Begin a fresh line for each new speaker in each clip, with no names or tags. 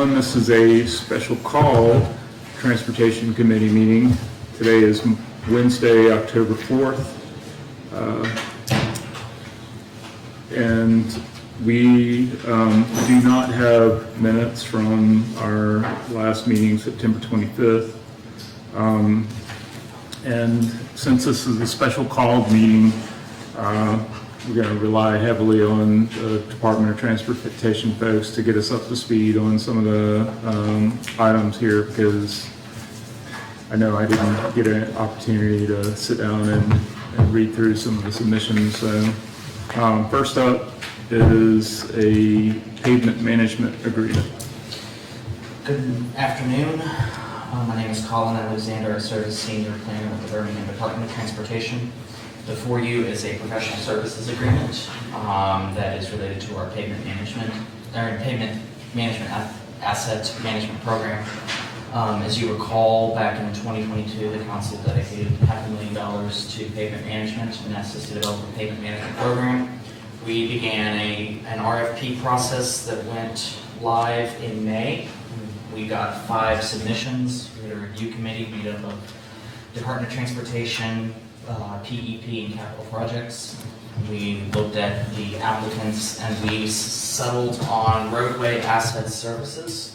everyone. This is a special call Transportation Committee meeting. Today is Wednesday, October 4th. And we do not have minutes from our last meeting, September 25th. And since this is a special called meeting, we're going to rely heavily on the Department of Transportation folks to get us up to speed on some of the items here, because I know I didn't get an opportunity to sit down and read through some of the submissions. So first up is a pavement management agreement.
Good afternoon. My name is Colin Alexander. I serve as Senior Planner with the Birmingham Department of Transportation. Before you is a professional services agreement that is related to our pavement management asset management program. As you recall, back in 2022, the council dedicated $500,000 to pavement management and asked us to develop a pavement management program. We began an RFP process that went live in May. We got 5 submissions. We had a review committee made up of Department of Transportation, PEP, and capital projects. We looked at the applicants and we settled on Roadway Asset Services,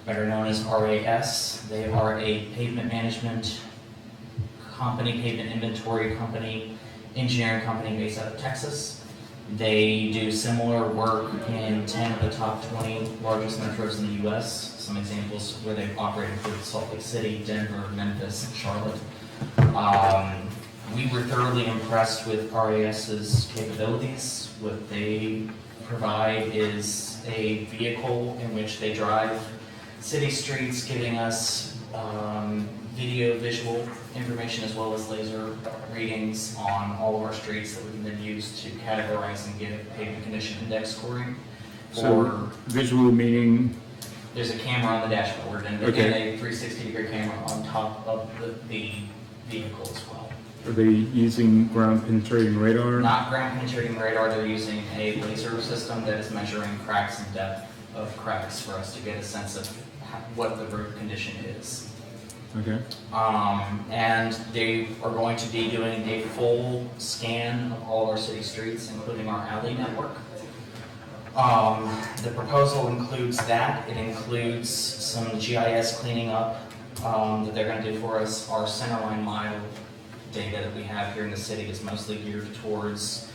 better known as RAS. They are a pavement management company, pavement inventory company, engineering company based out of Texas. They do similar work in 10 of the top 20 largest metros in the US. Some examples where they've operated include Salt Lake City, Denver, Memphis, and Charlotte. We were thoroughly impressed with RAS's capabilities. What they provide is a vehicle in which they drive city streets, giving us video, visual information, as well as laser readings on all of our streets that we can then use to categorize and give pavement condition index scoring.
So visual meaning?
There's a camera on the dashboard and a 360-degree camera on top of the vehicle as well.
Are they using ground penetrating radar?
Not ground penetrating radar, they're using a laser system that is measuring cracks and depth of cracks for us to get a sense of what the road condition is.
Okay.
And they are going to be doing a full scan of all of our city streets, including our alley network. The proposal includes that. It includes some GIS cleaning up that they're going to do for us. Our centerline mile data that we have here in the city is mostly geared towards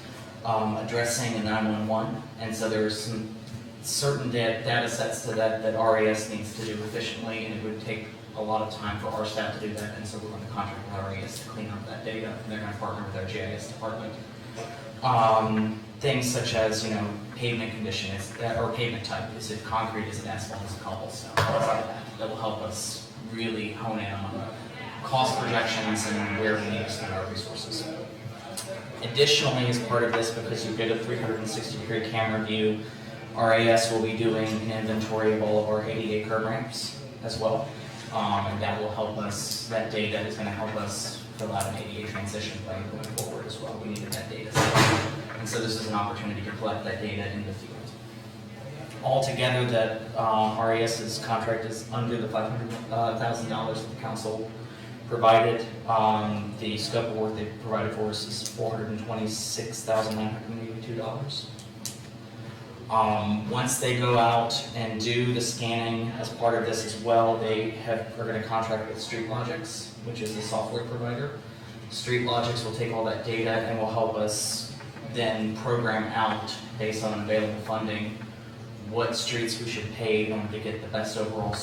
addressing a 911, and so there's some certain data sets to that RAS needs to do efficiently, and it would take a lot of time for our staff to do that, and so we're going to contract with RAS to clean up that data, and they're going to partner with our GIS department. Things such as, pavement condition or pavement type. Is it concrete? Is it asphalt? Is it cobblestone? Things like that. That will help us really hone in on cost projections and where we need to spend our resources. Additionally, as part of this, because you get a 360-degree camera view, RAS will be doing an inventory of all of our ADA curb ramps as well, and that will help us. That data is going to help us fill out an ADA transition plan going forward as well. We needed that data set, and so this is an opportunity to collect that data in the field. Altogether, that RAS's contract is under the $500,000 that the council provided. The scope of work they provided for us is $426,982. Once they go out and do the scanning as part of this as well, are going to contract with StreetLogix, which is the software provider. StreetLogix will take all that data and will help us then program out, based on available funding, what streets we should pave in order to get the best overall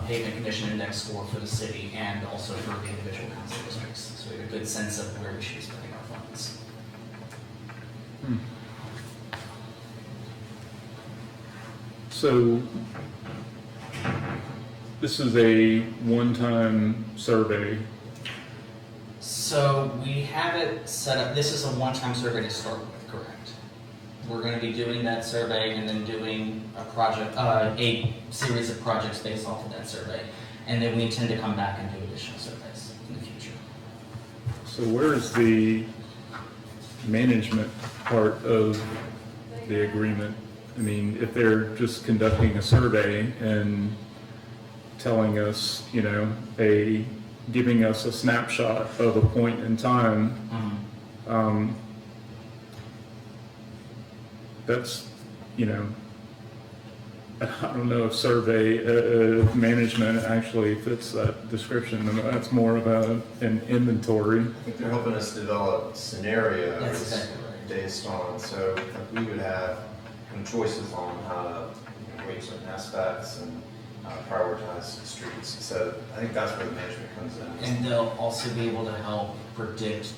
pavement condition index score for the city and also for the individual council districts. So we have a good sense of where we should be spending our funds.
So this is a one-time survey.
So we have it set up. This is a one-time survey to start with, correct? We're going to be doing that survey and then doing a series of projects based off of that survey. And then we intend to come back and do additional surveys in the future.
So where's the management part of the agreement? I mean, if they're just conducting a survey and telling us, giving us a snapshot of a point in time, that's, I don't know if survey management actually fits that description. I mean, that's more of an inventory.
I think they're helping us develop scenarios
That's exactly right.
based on, so like, we would have choices on how to weight certain aspects and prioritize streets. So I think that's where the management comes in.
And they'll also be able to help predict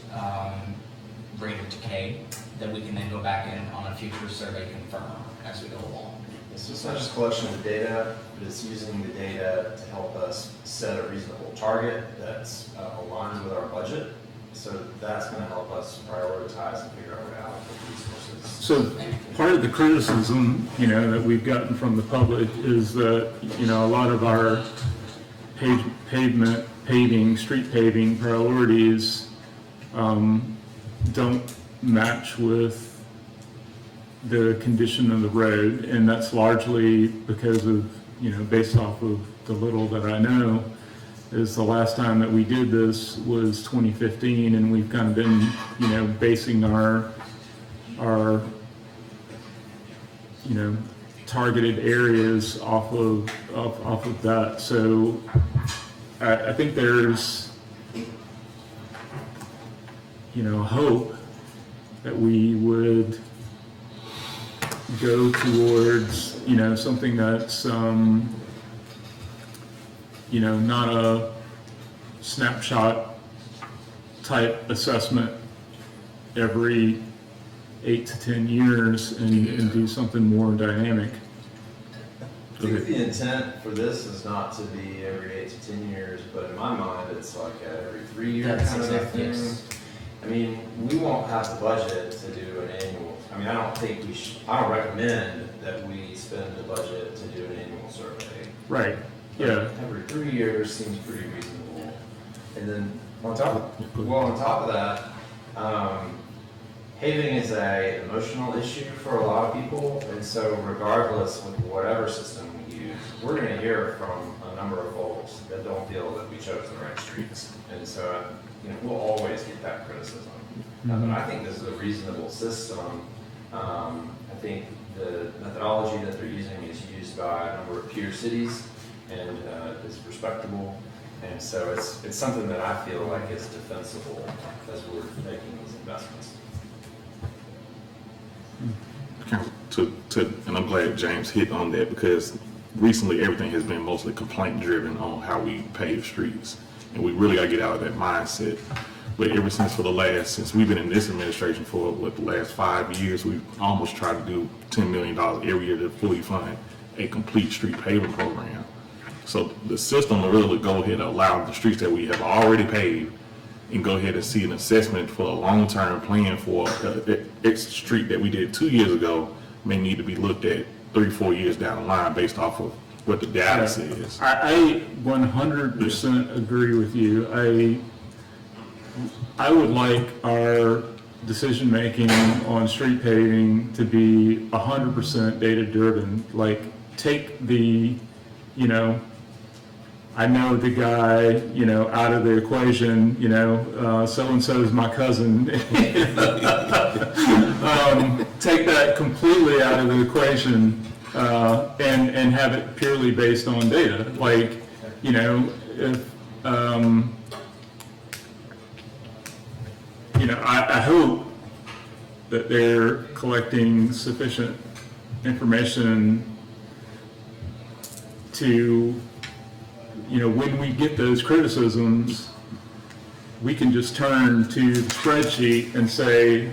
rate of decay that we can then go back in on a future survey confirm as we go along.
So it's not just collection of data, but it's using the data to help us set a reasonable target that's aligned with our budget. So that's going to help us prioritize and figure out where to allocate resources.
So part of the criticism, that we've gotten from the public is that, a lot of our street paving priorities don't match with the condition of the road, and that's largely because of, based off of the little that I know, is the last time that we did this was 2015, and we've kind of been, basing our targeted areas off of that. So I think there's, hope that we would go towards, something that's, not a snapshot type assessment every 8 to 10 years and do something more dynamic.
I think the intent for this is not to be every 8 to 10 years, but in my mind, it's like every 3 years
That's
kind of a
exactly,
thing.
yes.
I mean, we won't have the budget to do an annual, I don't recommend that we spend the budget to do an annual survey.
Right, yeah.
Every 3 years seems pretty reasonable. And then on top of that, paving is an emotional issue for a lot of people, and so regardless of whatever system we use, we're going to hear from a number of folks that don't feel that we chose the right streets. And so, we'll always get that criticism. But I think this is a reasonable system. I think the methodology that they're using is used by a number of peer cities and is respectable. And so it's something that I feel like is defensible as we're making these investments.
And I'm glad James hit on that, because recently everything has been mostly complaint driven on how we pave streets, and we really got to get out of that mindset. But ever since we've been in this administration for the last 5 years, we've almost tried to do $10 million every year to fully fund a complete street paving program. So the system will really go ahead and allow the streets that we have already paved and go ahead and see an assessment for a long-term plan for X street that we did 2 years ago may need to be looked at 3-4 years down the line based off of what the data says.
I 100% agree with you. I would like our decision-making on street paving to be 100% data-driven. Like, take the, I know the guy, out of the equation, so-and-so is my cousin. Take that completely out of the equation and have it purely based on data. Like, if, I hope that they're collecting sufficient information to, when we get those criticisms, we can just turn to the spreadsheet and say,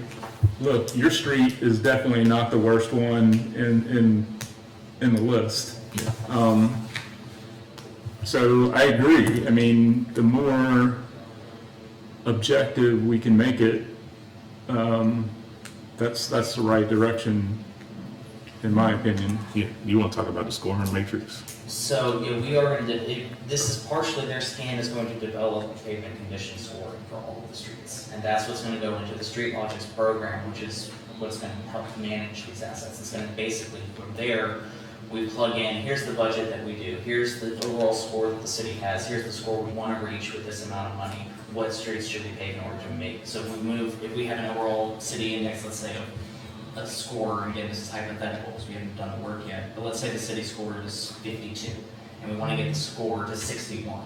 look, your street is definitely not the worst one in the list. So I agree. I mean, the more objective we can make it, that's the right direction, in my opinion.
Yeah, you want to talk about the scoring matrix?
So, we are going to, this is partially, their scan is going to develop a pavement condition scoring for all of the streets. And that's what's going to go into the Street Logics program, which is what's going to help manage these assets. It's going to basically, from there, we plug in, here's the budget that we do, here's the overall score that the city has, here's the score we want to reach with this amount of money, what streets should we pave in order to make? So if we have an overall city index, let's say, of a score, and again, this is hypothetical, because we haven't done the work yet, but let's say the city score is 52, and we want to get the score to 61.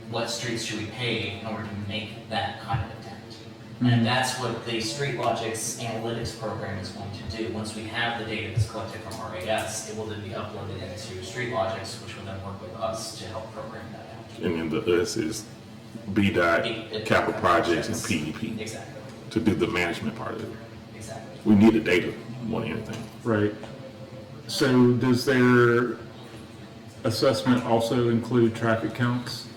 What streets should we pave in order to make that kind of attempt? And that's what the StreetLogix analytics program is going to do. Once we have the data that's collected from RAS, it will then be uploaded into StreetLogix, which will then work with us to help program that out.
And then the us is BDOT, capital projects, and PEP
Exactly,
to do the management part of it.
exactly.
We need the data more than anything.
Right. So does their assessment also include traffic counts?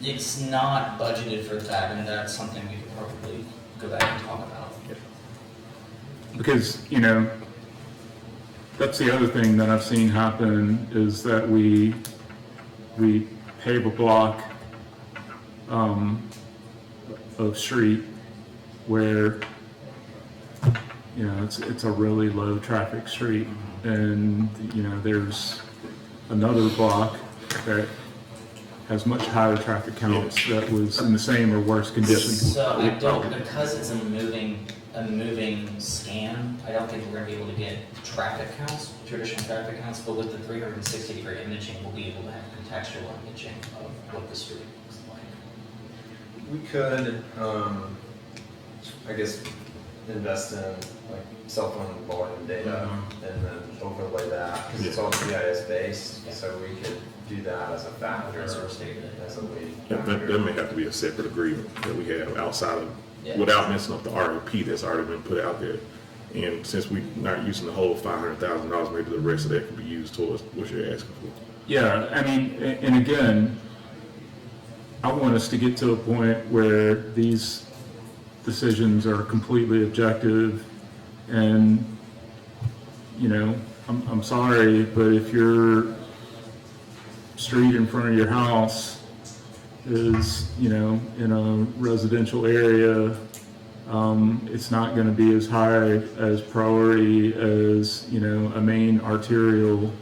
It's not budgeted for that, and that's something we could probably go back and talk about.
Because, you know, that's the other thing that I've seen happen is that we pave a block of street where, you know, it's a really low traffic street, and, you know, there's another block that has much higher traffic counts that was in the same or worse condition.
So I don't, because it's a moving scan, I don't think we're gonna be able to get traffic counts, traditional traffic counts, but with the 360-degree imaging, we'll be able to have contextual imaging of what the street looks like.
We could, I guess, invest in like cell phone volume data and then overlay that, because it's all GIS based, so we could do that as a factor,
That's our state data.
as a lead
That
factor.
may have to be a separate agreement that we have outside of,
Yeah.
without messing up the RFP that's already been put out there. And since we're not using the whole $500,000, maybe the rest of that could be used towards what you're asking for.
Yeah, I mean, and again, I want us to get to a point where these decisions are completely objective, and, you know, I'm sorry, but if your street in front of your house is, you know, in a residential area, it's not going to be as high as priority as, you know, a main arterial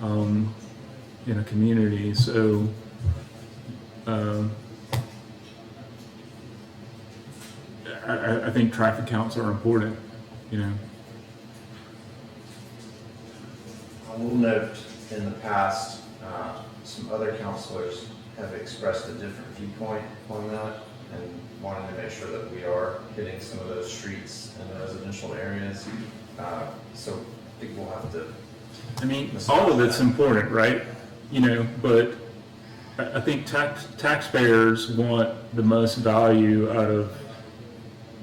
in a community. So I think traffic counts are important, you know.
I will note, in the past, some other counselors have expressed a different viewpoint on that and wanting to make sure that we are hitting some of those streets in the residential areas. So I think we'll have to.
I mean, all of it's important, right? You know, but I think taxpayers want the most value out of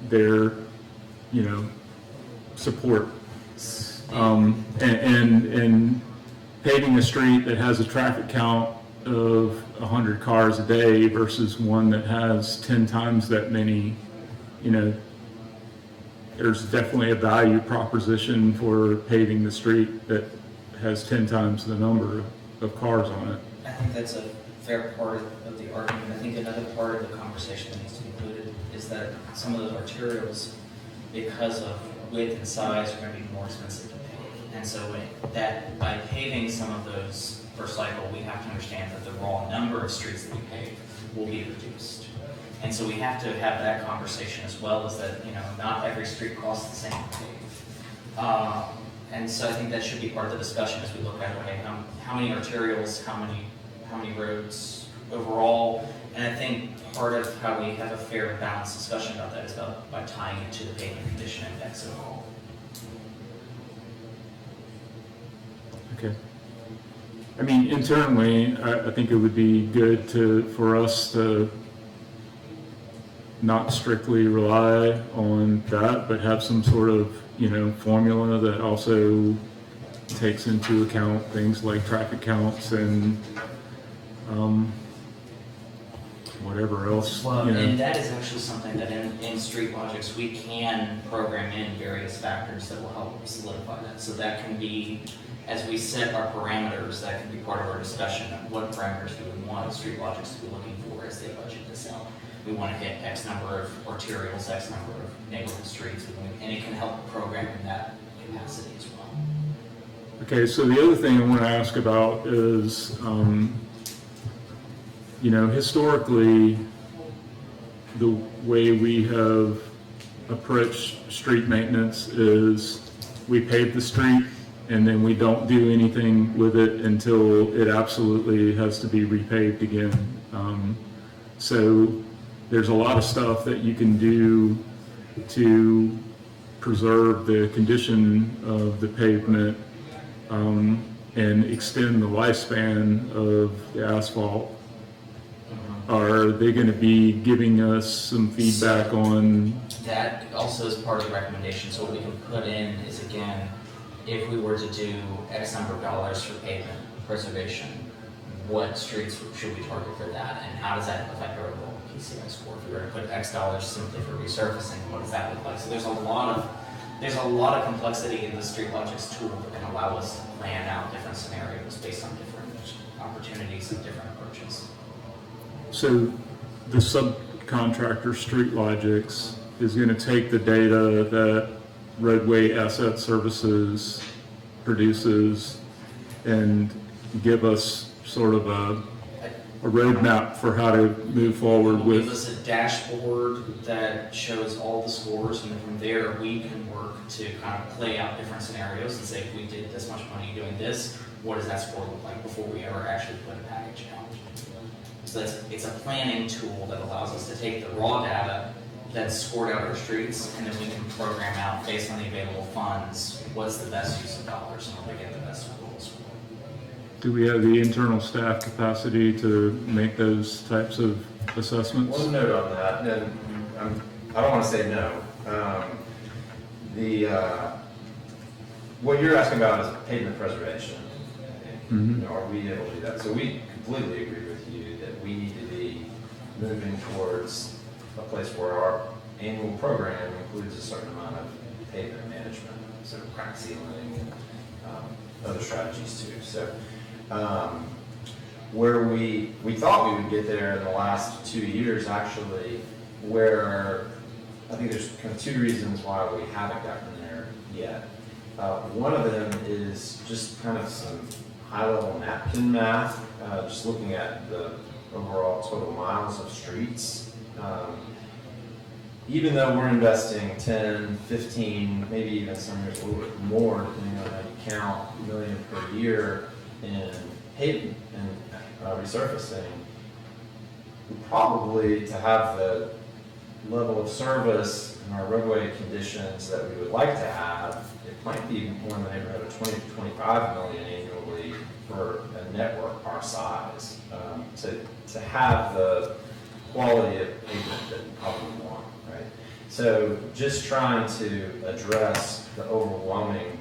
their, you know, support. And paving a street that has a traffic count of 100 cars a day versus one that has 10 times that many, you know, there's definitely a value proposition for paving the street that has 10 times the number of cars on it.
I think that's a fair part of the argument. I think another part of the conversation that needs to be included is that some of those arterials, because of width and size, are going to be more expensive to pave. And so that by paving some of those per cycle, we have to understand that the raw number of streets that we pave will be reduced. And so we have to have that conversation as well, is that, you know, not every street costs the same to pave. And so I think that should be part of the discussion as we look at, okay, how many arterials, how many roads overall. And I think part of how we have a fair and balanced discussion about that is by tying it to the pavement condition index overall.
Okay. I mean, internally, I think it would be good for us to not strictly rely on that, but have some sort of, you know, formula that also takes into account things like traffic counts and whatever else,
Well,
you know.
and that is actually something that in StreetLogix, we can program in various factors that will help solidify that. So that can be as we set our parameters, that can be part of our discussion. What parameters do we want StreetLogics to be looking for as they budget this out? We want to hit X number of arterials, X number of neighborhood streets, and it can help the program in that capacity as well.
Okay, so the other thing I want to ask about is, historically, the way we have approached street maintenance is we pave the street and then we don't do anything with it until it absolutely has to be repaved again. So there's a lot of stuff that you can do to preserve the condition of the pavement and extend the lifespan of the asphalt. Are they going to be giving us some feedback on?
That also is part of the recommendation. So what we can put in is, again, if we were to do X number of dollars for pavement preservation, what streets should we target for that? And how does that affect our overall PCI score? If we were to put X dollars simply for resurfacing, what does that look like? So there's a lot of complexity in the StreetLogics tool that can allow us to plan out different scenarios based on different opportunities and different approaches.
So the subcontractor StreetLogics is going to take the data that Roadway Asset Services produces and give us sort of a roadmap for how to move forward
Give
with.
us a dashboard that shows all the scores, and then from there we can work to kind of play out different scenarios and say, if we did this much money doing this, what does that score look like before we ever actually put a package out? So it's a planning tool that allows us to take the raw data that's scored out our streets, and then we can program out based on the available funds, what's the best use of dollars and where we get the best scores.
Do we have the internal staff capacity to make those types of assessments?
One note on that, and I don't want to say no. What you're asking about is pavement preservation. Are we able to do that? So we completely agree with you that we need to be moving towards a place where our annual program includes a certain amount of pavement management, so crack sealing and other strategies too. So where we thought we would get there in the last 2 years, actually, where I think there's kind of two reasons why we haven't gotten there yet. One of them is just kind of some high-level napkin math, just looking at the overall total miles of streets. Even though we're investing 10, 15, maybe even some years a little bit more, depending on how you count, million per year in pavement and resurfacing, we probably, to have the level of service and our roadway conditions that we would like to have, it might be more in the neighborhood of 20 to 25 million annually for a network our size, to have the quality of pavement that we probably want, right? So just trying to address the overwhelming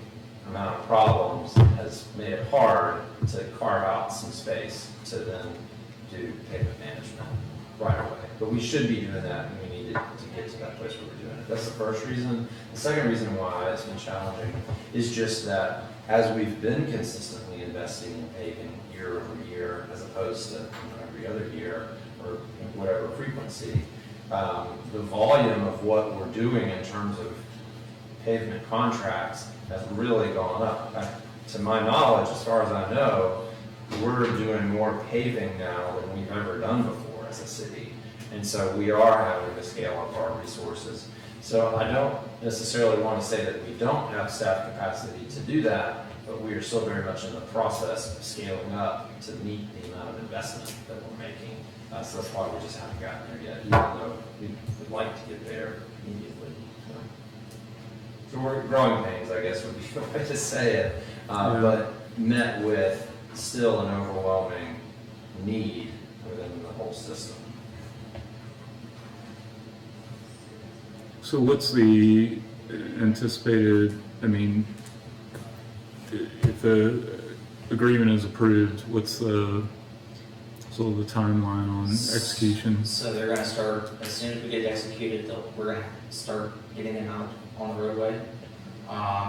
amount of problems has made it hard to carve out some space to then do pavement management right away. But we should be doing that, and we need to get to that place where we're doing it. That's the first reason. The second reason why it's been challenging is just that as we've been consistently investing in paving year over year, as opposed to every other year or whatever frequency, the volume of what we're doing in terms of pavement contracts has really gone up. To my knowledge, as far as I know, we're doing more paving now than we've ever done before as a city. And so we are having to scale up our resources. So I don't necessarily want to say that we don't have staff capacity to do that, but we are still very much in the process of scaling up to meet the amount of investment that we're making. So that's why we just haven't gotten there yet, even though we would like to get there immediately. So we're growing pains, I guess would be the way to say it, but met with still an overwhelming need within the whole system.
So what's the anticipated, if the agreement is approved, what's the sort of the timeline on execution?
So they're gonna start, as soon as we get it executed, we're gonna start getting it out on the roadway.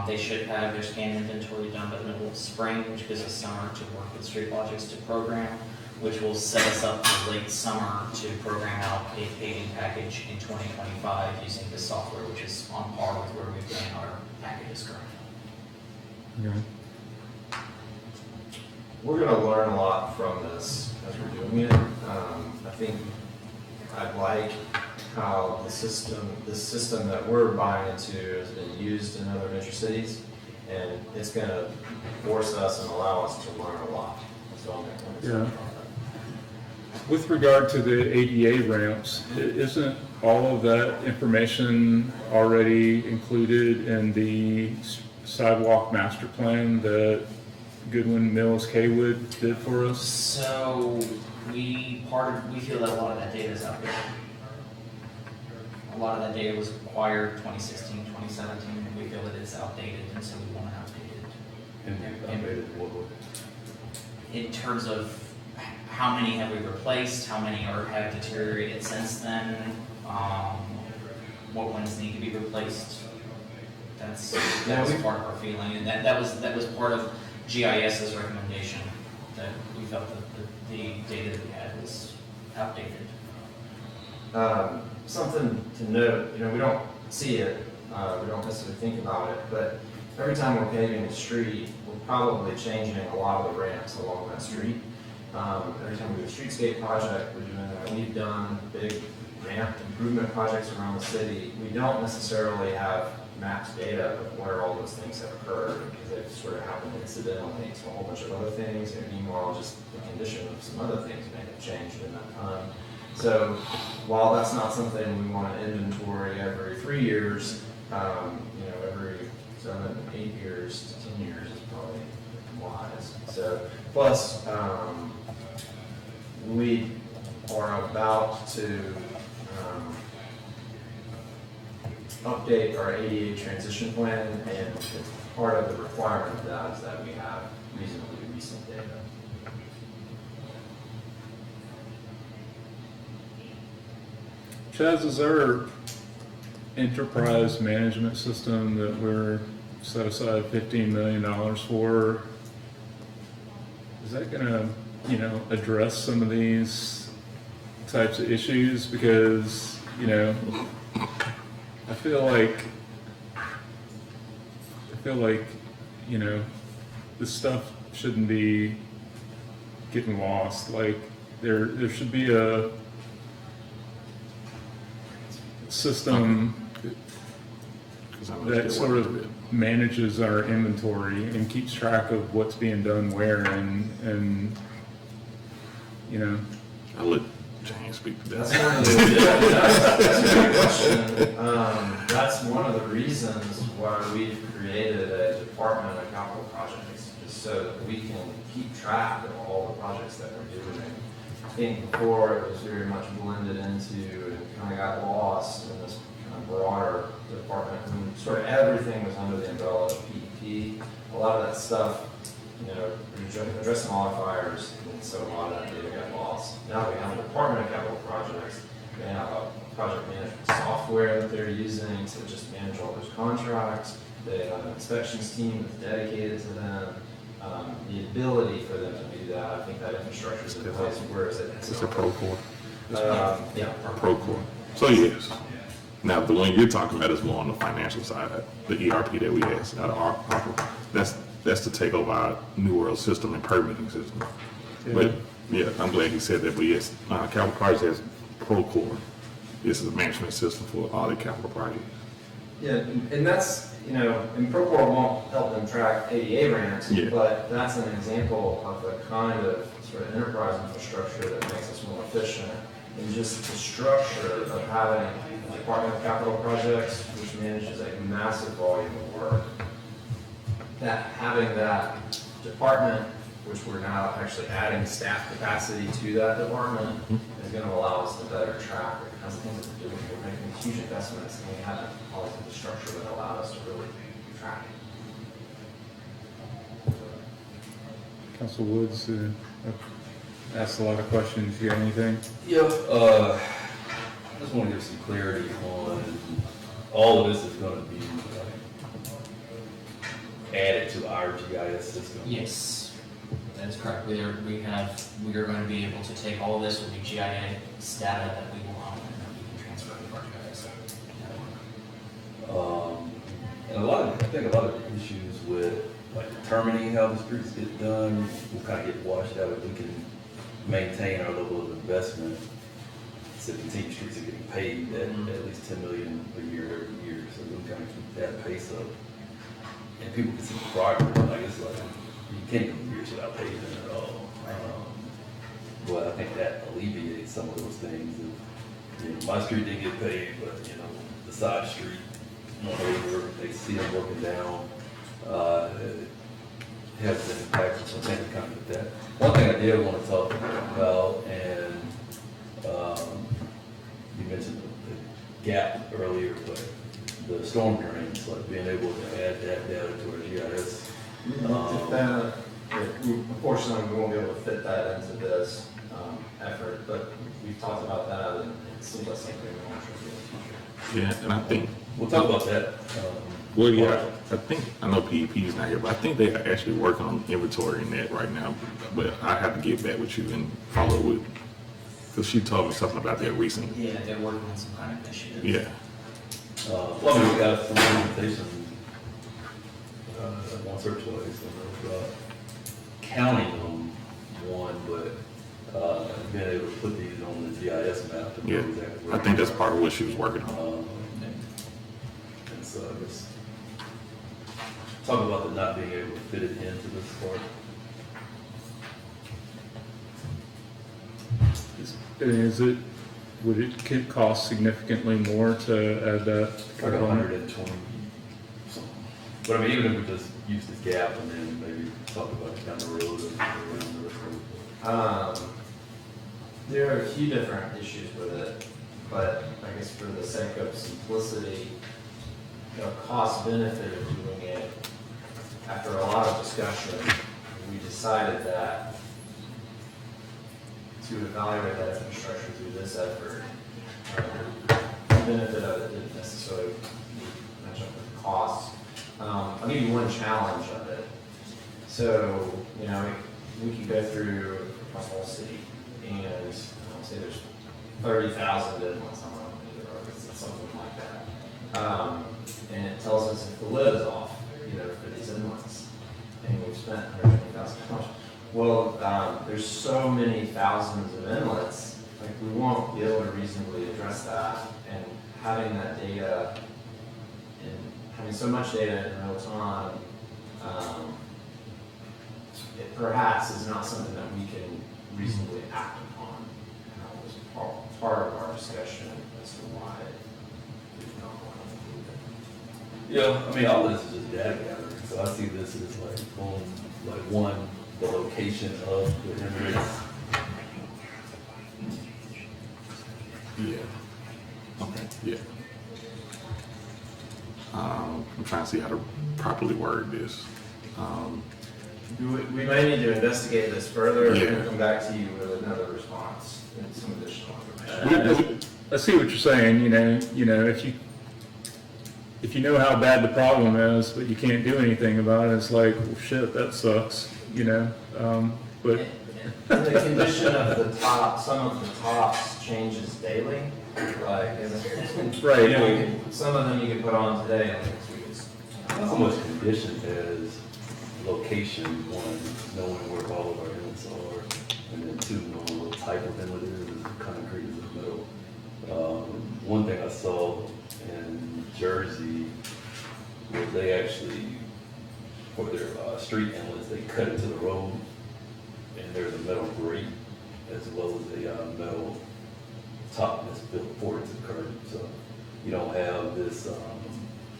They should have their scan inventory done by the middle of spring, which gives us summer to work with street projects to program, which will set us up for late summer to program out a paving package in 2025 using this software, which is on par with where we've been our packages currently.
Okay.
We're gonna learn a lot from this as we're doing it. I think I like how this system that we're buying into has been used in other major cities, and it's gonna force us and allow us to learn a lot. So I'm excited about that.
With regard to the ADA ramps, isn't all of that information already included in the sidewalk master plan that Goodwin Mills Kaywood did for us?
So we feel that a lot of that data is outdated. A lot of that data was acquired 2016, 2017, and we feel it is outdated, and so we want to update it. In terms of how many have we replaced, how many have deteriorated since then, what ones need to be replaced. That was part of our feeling, and that was part of GIS's recommendation, that we felt that the data that we had was outdated.
Something to note, we don't see it, we don't necessarily think about it, but every time we're paving a street, we're probably changing a lot of the ramps along that street. Every time we do a streetscape project, we're doing that. We've done big ramp improvement projects around the city. We don't necessarily have mapped data of where all those things have occurred, because they've sort of happened incidentally to a whole bunch of other things, and meanwhile, just the condition of some other things may have changed in that time. So while that's not something we want to inventory every 3 years, every 7, 8 years to 10 years is probably wise. So plus, we are about to update our ADA transition plan, and part of the requirement of that is that we have reasonably recent data.
Chaz, is our enterprise management system that we're set aside $15 million for, is that gonna, address some of these types of issues? Because, I feel like, this stuff shouldn't be getting lost. Like, there should be a system that sort of manages our inventory and keeps track of what's being done where, and
I'll let James speak to
That's
that.
one of the, that's a good question. That's one of the reasons why we've created a department of capital projects, is so that we can keep track of all the projects that we're doing. I think before it was very much blended into and kind of got lost in this kind of broader department, and sort of everything was under the umbrella of PEP. A lot of that stuff, addressing modifiers, and so a lot of that data got lost. Now we have a department of capital projects. They have a project management software that they're using to just manage all those contracts. They have an inspections team that's dedicated to them. The ability for them to do that, I think that infrastructure is in place. Where is it?
It's a Procore.
Yeah.
Procore. So yes. Now, the one you're talking about is more on the financial side, the ERP that we have out of ARPA. That's to take over our New World system and permitting system.
Yeah.
But yeah, I'm glad he said that. But yes, capital projects has Procore. This is a management system for all the capital projects.
Yeah, and that's, and Procore won't help them track ADA ramps,
Yeah.
but that's an example of the kind of sort of enterprise infrastructure that makes us more efficient. And just the structure of having a Department of Capital Projects, which manages a massive volume of work, that having that department, which we're now actually adding staff capacity to that department, is going to allow us to better track the kinds of things that we're doing. We're making huge investments, and we haven't always had the structure that allowed us to really track it.
Council Woods asked a lot of questions. You got anything?
Yeah, I just want to give some clarity on, all of this is going to be added to our GIS system?
Yes, that is correct. We are going to be able to take all of this with the GIS data that we will own and we can transfer to our GIS.
And I think a lot of the issues with like determining how the streets get done will kind of get washed out if we can maintain our level of investment. So continue streets are getting paid at least 10 million a year every year, so we can kind of keep that pace up. And people can see the progress, like it's like, you can't go years without paving at all. But I think that alleviates some of those things. If, you know, my street didn't get paved, but you know, the side street, over, they see them working down, it has an impact, so I think we kind of get that. One thing I did want to talk about, and you mentioned the gap earlier, but the storm drains, like being able to add that data to our GIS.
Unfortunately, we won't be able to fit that into this effort, but we've talked about that, and it seems like something we want to do.
Yeah, and I think,
We'll talk about that.
well, yeah, I know PEP is not here, but I think they are actually working on inventorying that right now. But I have to get back with you and follow with, because she told me something about that recently.
Yeah, they're working on some kind of initiative.
Yeah,
Well, we got some limitations, once or twice, counting them, one, but being able to put these on the GIS map. To know
yeah.
exactly
I
where
think
they
that's
are.
part of what she was working on.
And so I guess, talk about the not being able to fit it into this part.
Would it cost significantly more to add that
Like
component?
120 something. But I mean, even if we just use this gap and then maybe talk about it down the road or around the rest of it.
There are a few different issues with it, but I guess for the sake of simplicity, the cost benefit of doing it, after a lot of discussion, we decided that to evaluate that infrastructure through this effort, the benefit of it didn't necessarily match up with the costs. I'll give you one challenge of it. So, you know, we could go through across the whole city and say there's 30,000 inlets on the road, it's something like that. And it tells us if the lid is off, you know, for these inlets, and we've spent $120,000. Well, there's so many thousands of inlets, like we won't be able to reasonably address that. And having that data and having so much data in real time, it perhaps is not something that we can reasonably act upon. And that was part of our discussion as to why we've not wanted to do it.
Yeah, I mean, all of this is just data gathering, so I see this as like, one, the location of the inmates.
Yeah. Okay, yeah. I'm trying to see how to properly word this.
We may need to investigate this further
Yeah.
and come back to you with another response and some additional information.
I see what you're saying, you know, if you know how bad the problem is, but you can't do anything about it, it's like, well, shit, that sucks, you know? But,
And the condition of the top, some of the tops changes daily, like,
Right.
you know, some of them you can put on today and next week is.
Not so much condition as location, one, knowing where all of our inlets are, and then two, knowing what type of inlet it is concrete, is it metal. One thing I saw in Jersey was they actually, for their street inlets, they cut into the road, and there's a metal grate as well as a metal top that's built forward to the curb, so you don't have this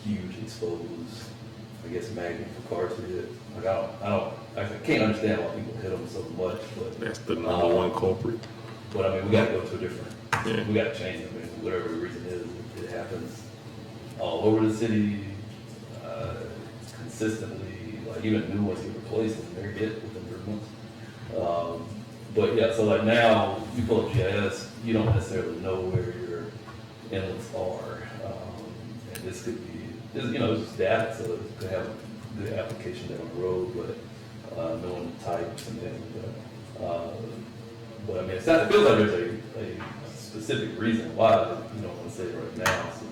huge exposed, I guess, magnet for cars to hit. Like I can't understand why people hit them so much, but
That's the number one culprit.
but I mean, we gotta go to a different,
Yeah.
we gotta change it, I mean, whatever the reason is, it happens all over the city, consistently, like even new ones get replaced and they're hit within 3 months. But yeah, so like now, you pull up GIS, you don't necessarily know where your inlets are, and this could be, you know, it's just data, so it could have the application down the road, but, knowing the types and things like that. But I mean, it feels like there's a specific reason why, but you don't want to say it right now, so,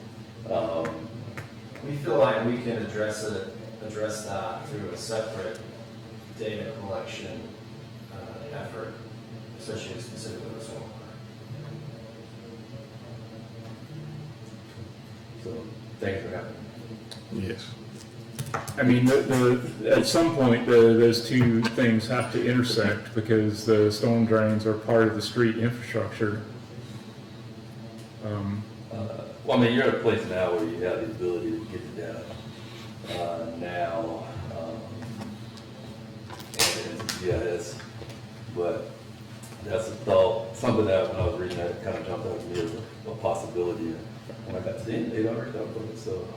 We feel like we can address that through a separate data collection effort associated specifically with stormwater.
so things are happening.
Yes. I mean, at some point, those two things have to intersect because the storm drains are part of the street infrastructure.
Well, I mean, you're at a place now where you have the ability to get the data, now, and it's GIS, but that's a thought, something that when I was reading that kind of jumped out at me as a possibility, and when I got to the end, they already thought about it, so,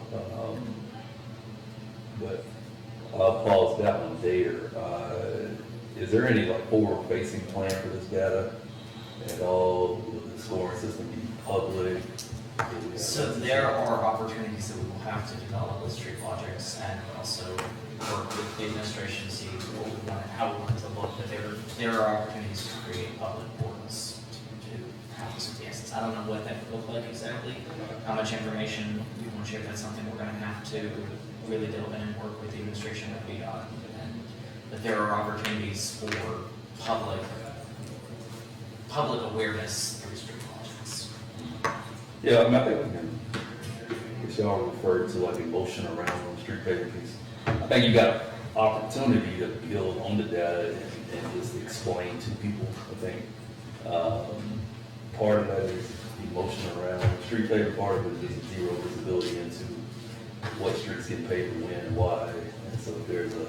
but I'll pause that one there. Is there any like forward-facing plan for this data at all? Will the scoring system be public?
So there are opportunities that we will have to develop with Street Logics and also work with the administration to see what we want, how we want it to look. But there are opportunities to create public portals to have some answers. I don't know what that would look like exactly, how much information we want to share. That's something we're going to have to really delve in and work with the administration that we got. But there are opportunities for public awareness through Street Logics.
Yeah, I mean, I think we can, if y'all referred to like emotion around the street paper piece, I think you got opportunity to build on the data and just explain to people. I think part of that is emotion around street paper, part of it is just zero visibility into what streets get paved when, why, and so if there's a,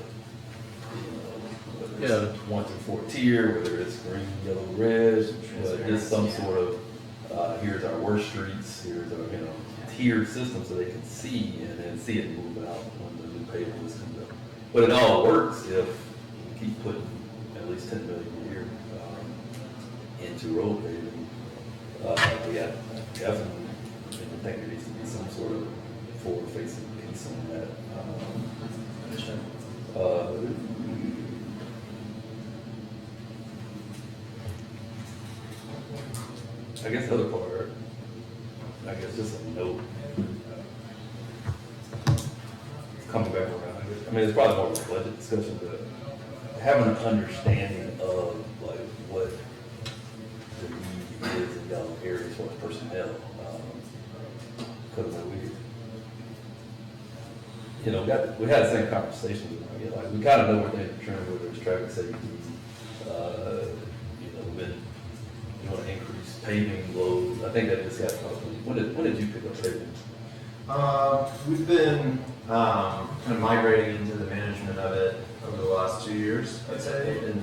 whether it's 1 through 4 tier, whether it's green, yellow, red, but just some sort of, here's our worst streets, here's our, tiered system so they can see and then see it move out when the new pavement list comes up. But it all works if we keep putting at least 10 million a year into road paving. Yeah, definitely, I think there needs to be some sort of forward-facing piece on that. I guess the other part, I guess just a note, coming back around, I mean, it's probably more of a budget discussion, but having an understanding of like what the need is in y'all area as far as personnel. Because we had the same conversation, like we kind of know where things are trending, whether it's traffic safety, when you want to increase paving loads. I think that just got probably, when did you pick up paving?
We've been kind of migrating into the management of it over the last 2 years, I'd say. And,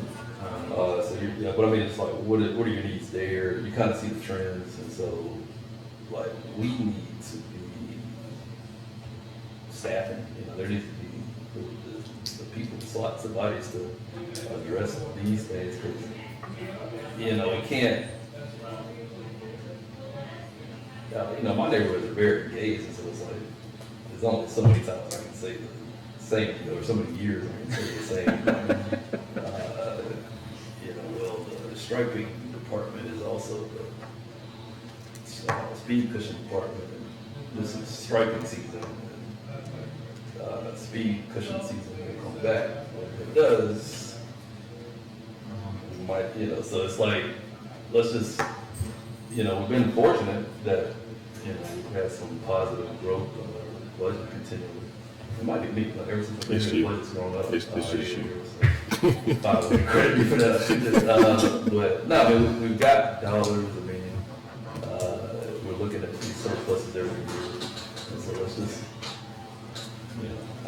But I mean, it's like, what are your needs there? You kind of see the trends, and so, like, we need to be staffing, there needs to be the people, slots, and bodies to address these things, because, we can't, my neighborhoods are very engaged, and so it's like, there's only so many times I can say the same, or so many years I can say the same. The striping department is also the speed cushion department, and this is striping season, and speed cushion season will come back. When it does, we might, so it's like, let's just, we've been fortunate that, we've had some positive growth on our budget continually. It might be me, like ever since the budget's grown up.
It's just you.
Credit me for that. But no, I mean, we've got dollars. I mean, we're looking at these surpluses every year, and so let's just,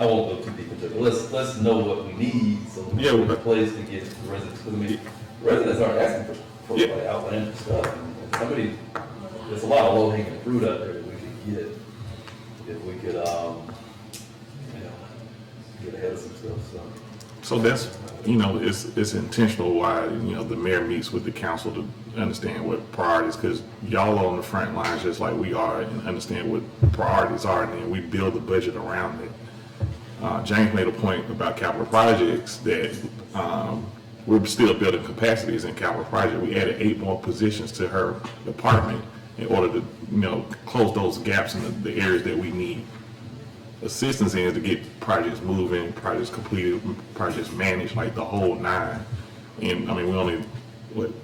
I won't go too deep into it. But let's know what we need so we have a place to get the residents. Because I mean, residents aren't asking for like outlandish stuff. And there's a lot of low hanging fruit out there that we could get if we could, get ahead of some stuff.
So that's, it's intentional why, the mayor meets with the council to understand what priorities, because y'all are on the front lines just like we are, and understand what priorities are, and then we build the budget around it. James made a point about capital projects that we're still building capacities in capital project. We added 8 more positions to her department in order to, close those gaps in the areas that we need assistance in to get projects moving, projects completed, projects managed, like the whole 9. And I mean, we're only,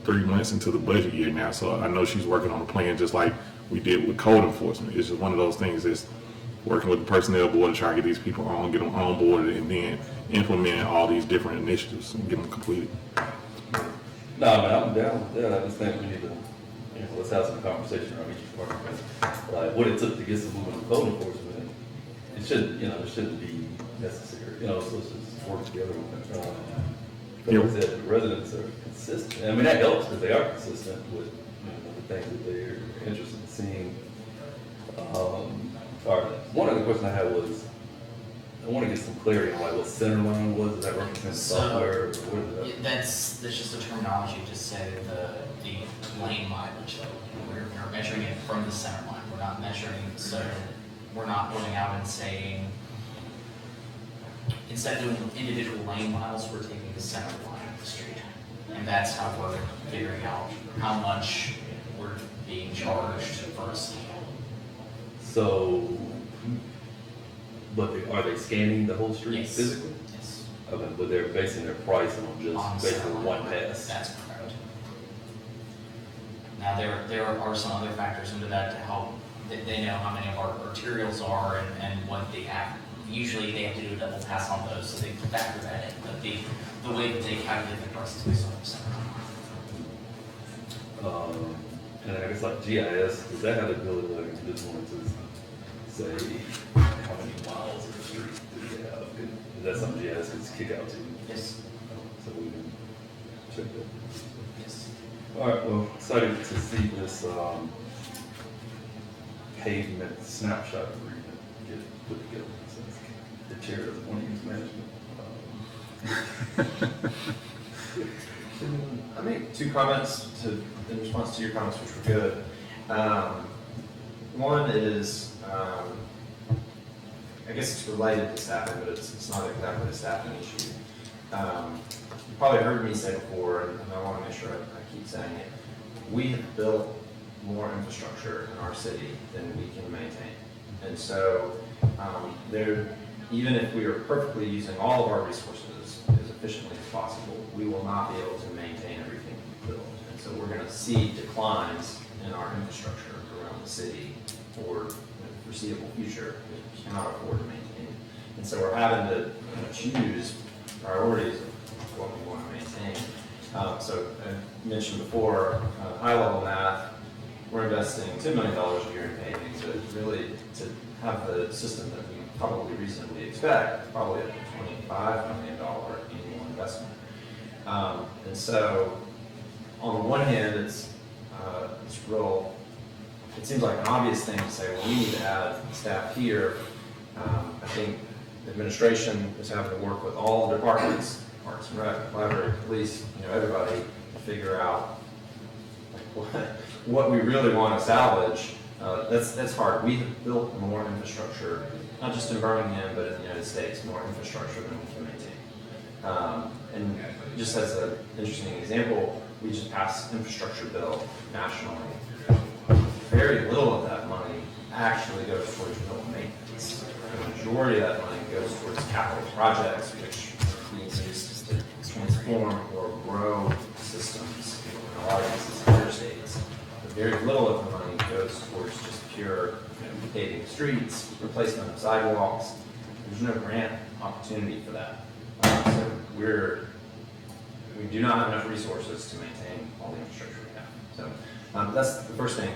3 months into the budget year now, so I know she's working on a plan just like we did with code enforcement. It's just one of those things that's working with the personnel board to try to get these people on, get them on board, and then implementing all these different initiatives and get them completed.
No, I mean, I'm down with that. I just think we need to, let's have some conversation around each department. Like, what it took to get some movement in code enforcement, it shouldn't, it shouldn't be necessary. So let's just work together with it. But like I said, the residents are consistent. I mean, that helps because they are consistent with the things that they're interested in seeing. One of the questions I had was, I want to get some clarity on like what Centerline was. Is that represent software? Or what is that?
That's just a terminology to say the lane mileage. We're measuring it from the center line. We're not measuring, so we're not going out and saying, instead of doing individual lane miles, we're taking the center line of the street. And that's how we're figuring out how much we're being charged for a seal.
So, but are they scanning the whole street
Yes.
physically?
Yes.
Okay, but they're basing their pricing on just
On
basically
center
one
line.
pass.
That's correct. Now, there are some other factors into that to help. They know how many of our arterials are and what they have. Usually they have to do a double pass on those, so they factor that in. But the way that they calculate the prices based on the center line.
And I guess like GIS, does that have the ability, like, if you just wanted to say how many miles of the street do they have? Is that something GIS can kick out to?
Yes.
So we can check that.
Yes.
All right, well, excited to see this pavement snapshot agreement get put together. Since the chair doesn't want to use management.
I made 2 comments in response to your comments, which were good. One is, I guess it's related to staffing, but it's not exactly a staffing issue. You probably heard me say before, and I want to make sure I keep saying it. We have built more infrastructure in our city than we can maintain. And so even if we are perfectly using all of our resources as efficiently as possible, we will not be able to maintain everything we build. And so we're going to see declines in our infrastructure around the city for the foreseeable future. We cannot afford to maintain it. And so we're having to choose priorities of what we want to maintain. So I mentioned before, high-level math, we're investing $10 million a year in paving, but really to have the system that we probably reasonably expect, probably a $25 million annual investment. And so, on the one hand, it's real. It seems like an obvious thing to say, well, we need to add staff here. I think the administration is having to work with all the departments, Parks and Rec, Library, Police, everybody, to figure out what we really want to salvage. That's hard. We have built more infrastructure, not just in Birmingham, but in the United States, more infrastructure than we can maintain. And just as an interesting example, we just passed infrastructure bill nationally. Very little of that money actually goes towards real maintenance. The majority of that money goes towards capital projects, which means used to transform or grow systems. In a lot of cases, interstates. But very little of the money goes towards just pure paving streets, replacement of sidewalks. There's no grant opportunity for that. So we do not have enough resources to maintain all the infrastructure we have. So that's the first thing.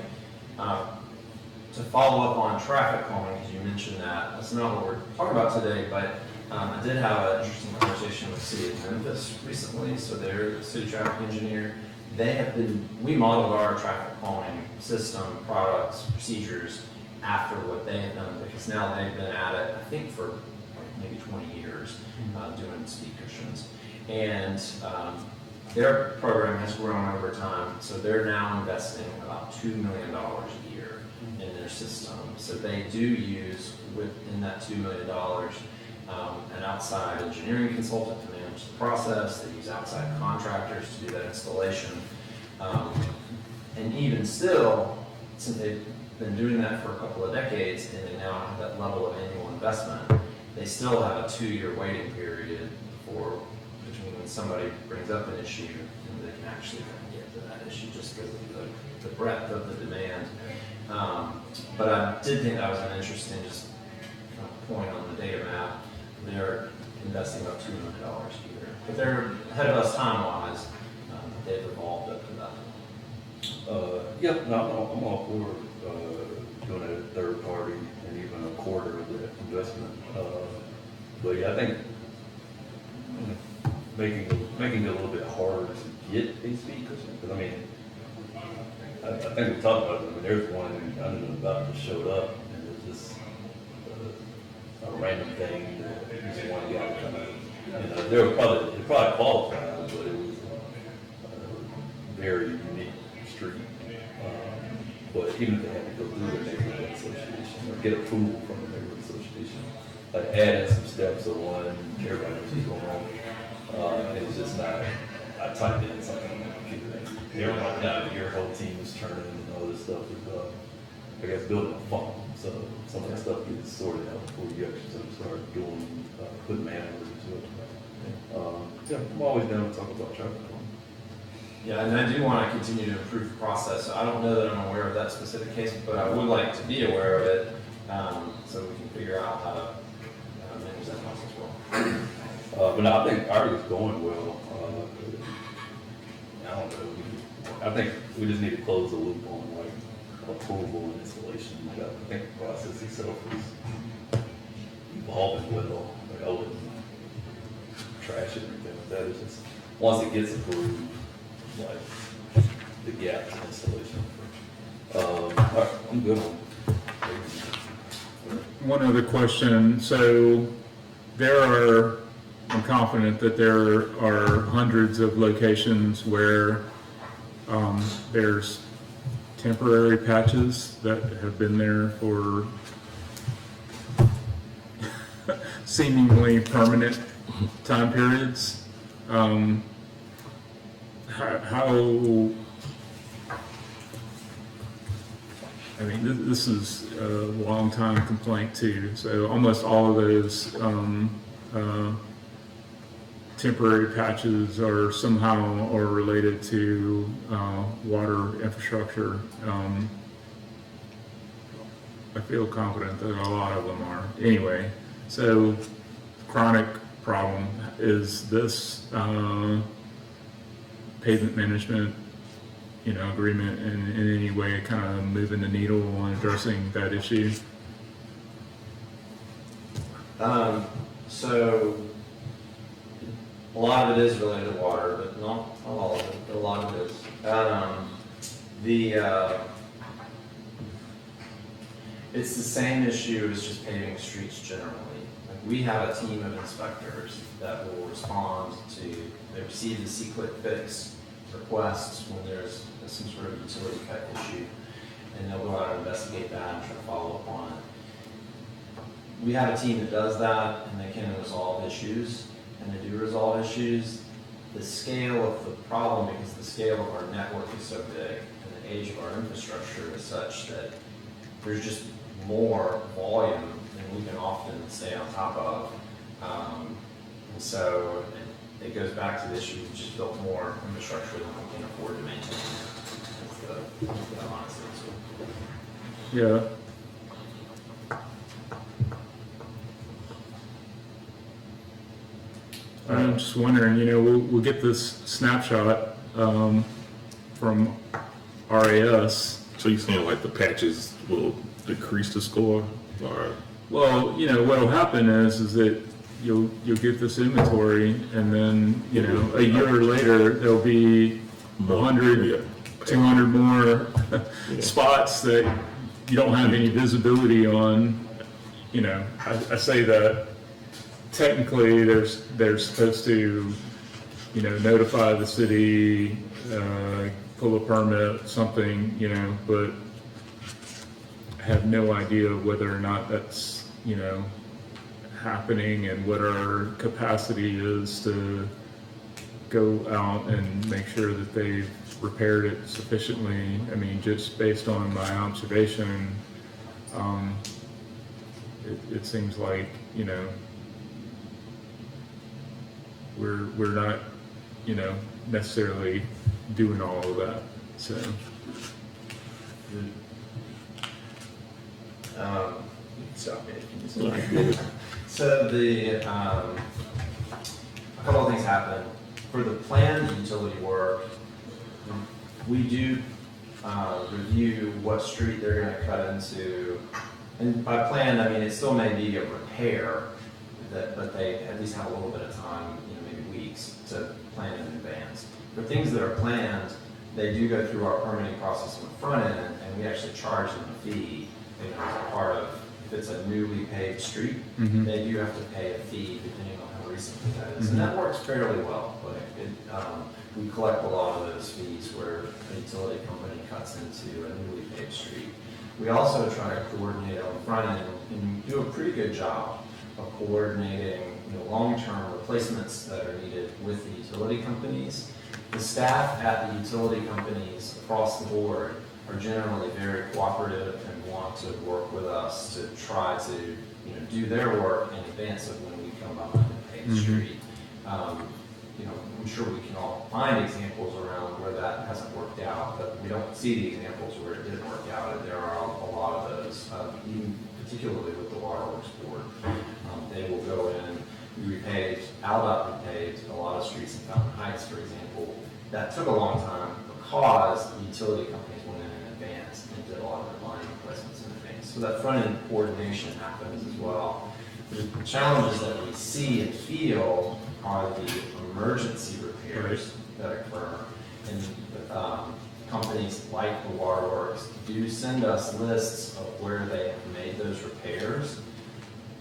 To follow up on traffic calming, because you mentioned that, that's not what we're talking about today, but I did have an interesting conversation with the city of Memphis recently. So they're the city traffic engineer. We modeled our traffic calming system, products, procedures after what they have done, because now they've been at it, I think, for maybe 20 years, doing speed cushions. And their program has grown over time, so they're now investing about $2 million a year in their system. So they do use, within that $2 million, an outside engineering consultant to manage the process. They use outside contractors to do that installation. And even still, since they've been doing that for a couple of decades and they now have that level of annual investment, they still have a 2-year waiting period between when somebody brings up an issue and they can actually get to that issue just because of the breadth of the demand. But I did think that was an interesting just kind of point on the data map. They're investing about $2 million a year, but they're ahead of us time-wise. They've evolved up to that.
Yeah, no, I'm all for doing it at a third party and even a quarter of the investment. But yeah, I think making it a little bit harder to get a speed cushion, because I mean, I think we talked about it. I mean, there's one in London about that showed up, and it was just a random thing that just one guy kind of, it probably qualified, but it was a very unique street. But even if they had to go through the neighborhood association or get approval from the neighborhood association, like add in some steps of one, everybody knows what's going on. It's just not, I typed in something on my computer, and everybody, now your whole team is turning and all this stuff is, I guess, building a funnel. So some of that stuff gets sorted out before you actually start doing, putting manuals into it. Yeah, I'm always down to talk about traffic.
Yeah, and I do want to continue to improve the process. So I don't know that I'm aware of that specific case, but I would like to be aware of it, so we can figure out how to manage that process well.
But no, I think ours is going well. I don't know. I think we just need to close the loop on like approval and installation. Like, I think the process itself is evolving well. Like I wouldn't trash it or anything like that. It's just once it gets approved, like the gaps in installation. All right, I'm good on.
One other question, so I'm confident that there are hundreds of locations where there's temporary patches that have been there for seemingly permanent time periods. I mean, this is a long time complaint too, so almost all of those temporary patches are somehow or related to water infrastructure. I feel confident that a lot of them are. Anyway, so chronic problem is this pavement management, agreement in any way kind of moving the needle on addressing that issue?
So a lot of it is related to water, but not all of it. A lot of it is. It's the same issue as just paving streets generally. Like we have a team of inspectors that will respond to, they receive the C-Click fix requests when there's some sort of utility cut issue, and they'll go out and investigate that and try to follow up on it. We have a team that does that, and they can resolve issues, and they do resolve issues. The scale of the problem, because the scale of our network is so big, and the age of our infrastructure is such that there's just more volume than we can often stay on top of. And so it goes back to the issue, we just built more infrastructure than we can afford to maintain. That's the honest answer.
Yeah. I'm just wondering, we'll get this snapshot from RAS.
So you're saying like the patches will decrease the score, or?
Well, what'll happen is that you'll get this inventory, and then, a year later, there'll be 100, 200 more spots that you don't have any visibility on. I say that technically they're supposed to, notify the city, pull a permit, something, but I have no idea whether or not that's, happening and what our capacity is to go out and make sure that they've repaired it sufficiently. I mean, just based on my observation, it seems like, you know, we're not, you know, necessarily doing all of that, so.
Stop me if you need to. So a couple of things happen. For the planned utility work, we do review what street they're gonna cut into. And by planned, I mean, it still may be a repair, but they at least have a little bit of time, you know, maybe weeks, to plan in advance. For things that are planned, they do go through our permitting process on the front end, and we actually charge them a fee, you know, as a part of, if it's a newly paved street, they do have to pay a fee depending on how recently that is. And that works fairly well. We collect a lot of those fees where a utility company cuts into a newly paved street. We also try to coordinate on the front end and do a pretty good job of coordinating, you know, long-term replacements that are needed with the utility companies. The staff at the utility companies across the board are generally very cooperative and want to work with us to try to, you know, do their work in advance of when we come up with a paved street. You know, I'm sure we can all find examples around where that hasn't worked out, but we don't see the examples where it didn't work out, and there are a lot of those, even particularly with the Waterworks Board. They will go in, we repaved, Aldott repaved a lot of streets in Fountain Heights, for example. That took a long time because the utility companies went in advance and did a lot of their line replacements in advance. So that front-end coordination happens as well. The challenges that we see and feel are the emergency repairs that occur. And companies like the Waterworks do send us lists of where they have made those repairs.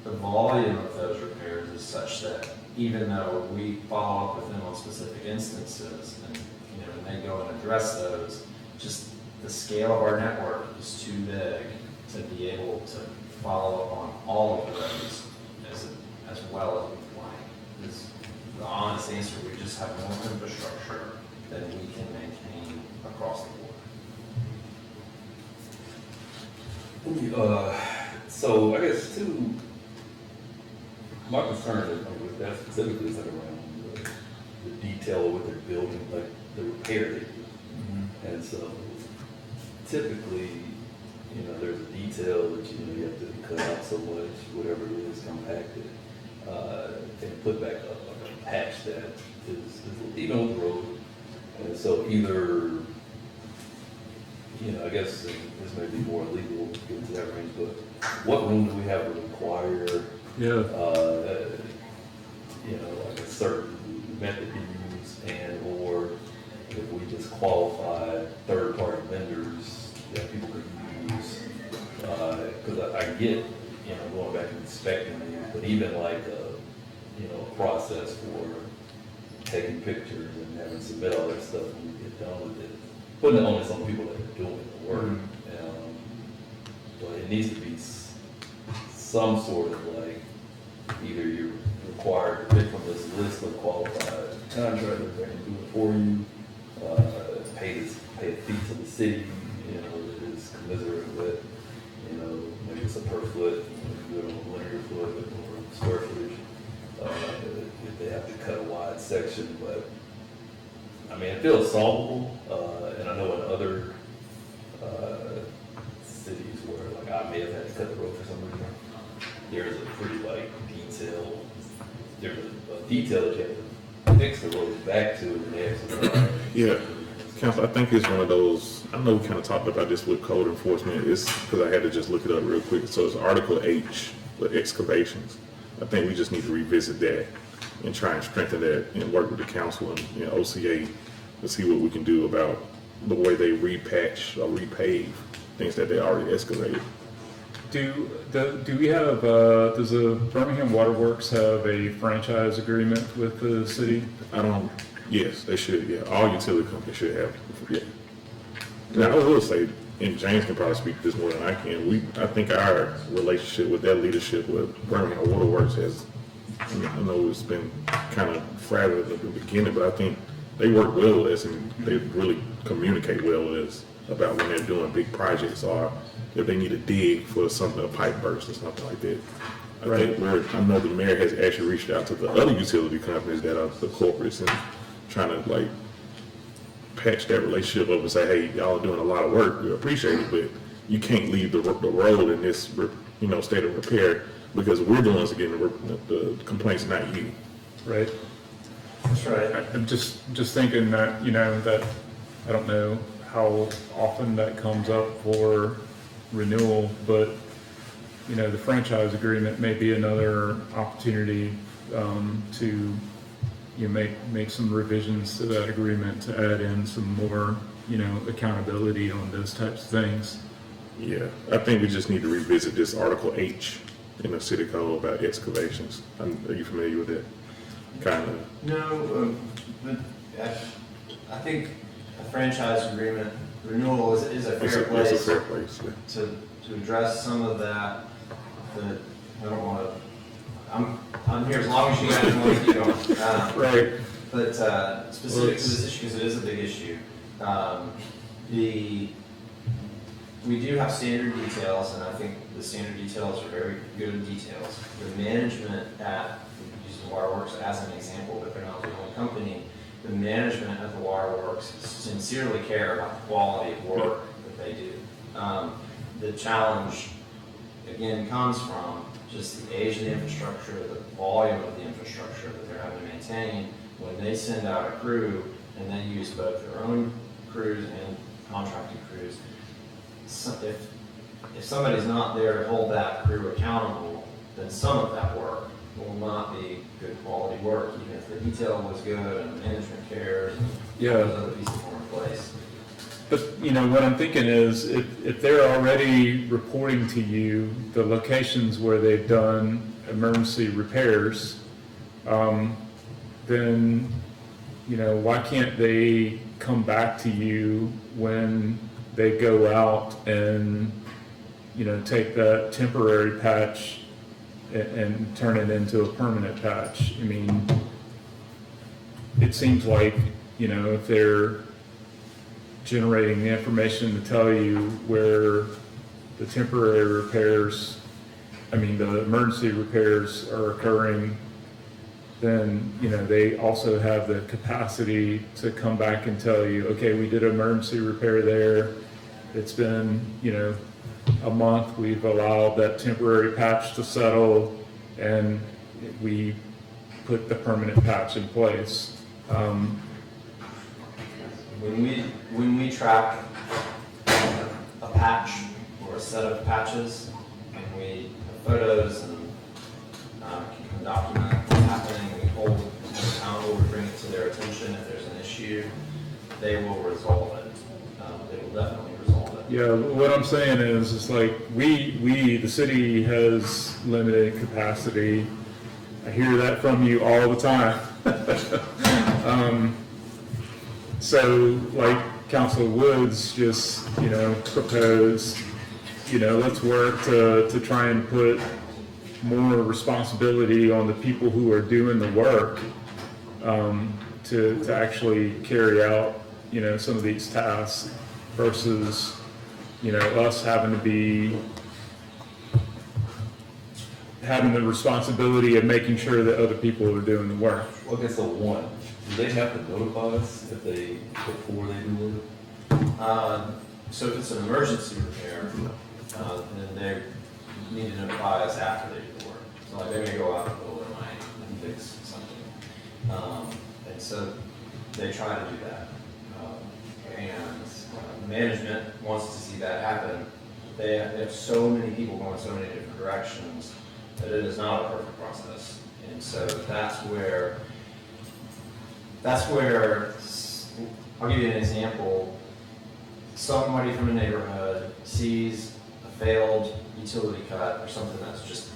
The volume of those repairs is such that even though we follow up with them on specific instances and, you know, and they go and address those, just the scale of our network is too big to be able to follow up on all of those as well as we'd like. Is the honest answer. We just have more infrastructure than we can maintain across the board.
So I guess my concern is with that specifically is like around the detail of what they're building, like the repair they do. And so typically, you know, there's a detail that you have to cut out so much, whatever it is, compact it, and put back up like a patch that is even with the road. And so either, you know, I guess this may be more legal to get into that range, but what room do we have to require,
Yeah.
you know, like a certain method to use, and or if we just qualify third-party vendors that people could use? Because I get, you know, going back and inspecting these, but even like you know, a process for taking pictures and having to submit all that stuff when you get done with it, putting it only on people that are doing the work. But it needs to be some sort of like, either you're required to pick from this list of qualified contractors that can do it for you, pay a fee to the city, you know, that is commensurate with, you know, maybe it's a per foot, you do it on linear foot or square footage, if they have to cut a wide section. But I mean, it feels solvable, and I know in other cities where like I may have had to cut the road for some reason, there's a pretty like there's a detail that you have to fix the road back to, and they actually
Yeah, Council, I think it's one of those, I know we kind of talked about this with code enforcement, it's because I had to just look it up real quick. So it's Article H with excavations. I think we just need to revisit that and try and strengthen that and work with the council and, you know, OCA to see what we can do about the way they repatch or repave things that they already excavated.
Do we have, does the Birmingham Waterworks have a franchise agreement with the city?
Yes, they should, yeah. All utility companies should have, yeah. Now, I will say, and James can probably speak to this more than I can, I think our relationship with that leadership with Birmingham Waterworks has, I know it's been kind of fragile at the beginning, but I think they work well with us and they really communicate well with us about when they're doing big projects or if they need to dig for something, a pipe burst or something like that. I know the mayor has actually reached out to the other utility companies that are the corporates and trying to like patch that relationship up and say, hey, y'all are doing a lot of work, we appreciate it, but you can't leave the road in this, state of repair because we're the ones that getting the complaints, not you.
Right.
That's right.
I'm just thinking that, that, I don't know how often that comes up for renewal, but, the franchise agreement may be another opportunity to, make some revisions to that agreement to add in some more, accountability on those types of things.
Yeah, I think we just need to revisit this Article H in the city code about excavations. Are you familiar with that? Kind of.
No, but I think a franchise agreement renewal is a fair place.
It's a fair place, yeah.
To address some of that, I don't want to, I'm here as long as you guys want to keep going.
Right.
But specific to this issue, because it is a big issue, we do have standard details, and I think the standard details are very good details. The management at, using Waterworks as an example, but they're not the only company, the management at the Waterworks sincerely care about the quality of work that they do. The challenge, again, comes from just the age of the infrastructure, the volume of the infrastructure that they're having to maintain. When they send out a crew, and they use both their own crews and contracted crews, so if somebody's not there to hold that crew accountable, then some of that work will not be good quality work, even if the detail was good and the management cares and all those other pieces are in place.
But, what I'm thinking is if they're already reporting to you the locations where they've done emergency repairs, then, why can't they come back to you when they go out and, take that temporary patch and turn it into a permanent patch? I mean, it seems like, if they're generating the information to tell you where the temporary repairs, the emergency repairs are occurring, then, they also have the capacity to come back and tell you, okay, we did an emergency repair there. It's been, a month. We've allowed that temporary patch to settle and we put the permanent patch in place.
When we track a patch or a set of patches, and we have photos and can document what's happening, we hold them accountable, we bring it to their attention if there's an issue, they will resolve it. They will definitely resolve it.
Yeah, what I'm saying is, it's like, the city has limited capacity. I hear that from you all the time. So, like Councilor Woods just, proposed, let's work to try and put more responsibility on the people who are doing the work, to actually carry out, some of these tasks versus, us having the responsibility of making sure that other people are doing the work.
Okay, so one, do they have to notify us before they do it?
So if it's an emergency repair, then they need to notify us after they do the work. So like they may go out in the middle of the night and fix something. And so they try to do that. Management wants to see that happen. They have so many people going so many different directions that it is not a perfect process. And so that's where, I'll give you an example. Somebody from a neighborhood sees a failed utility cut or something that's just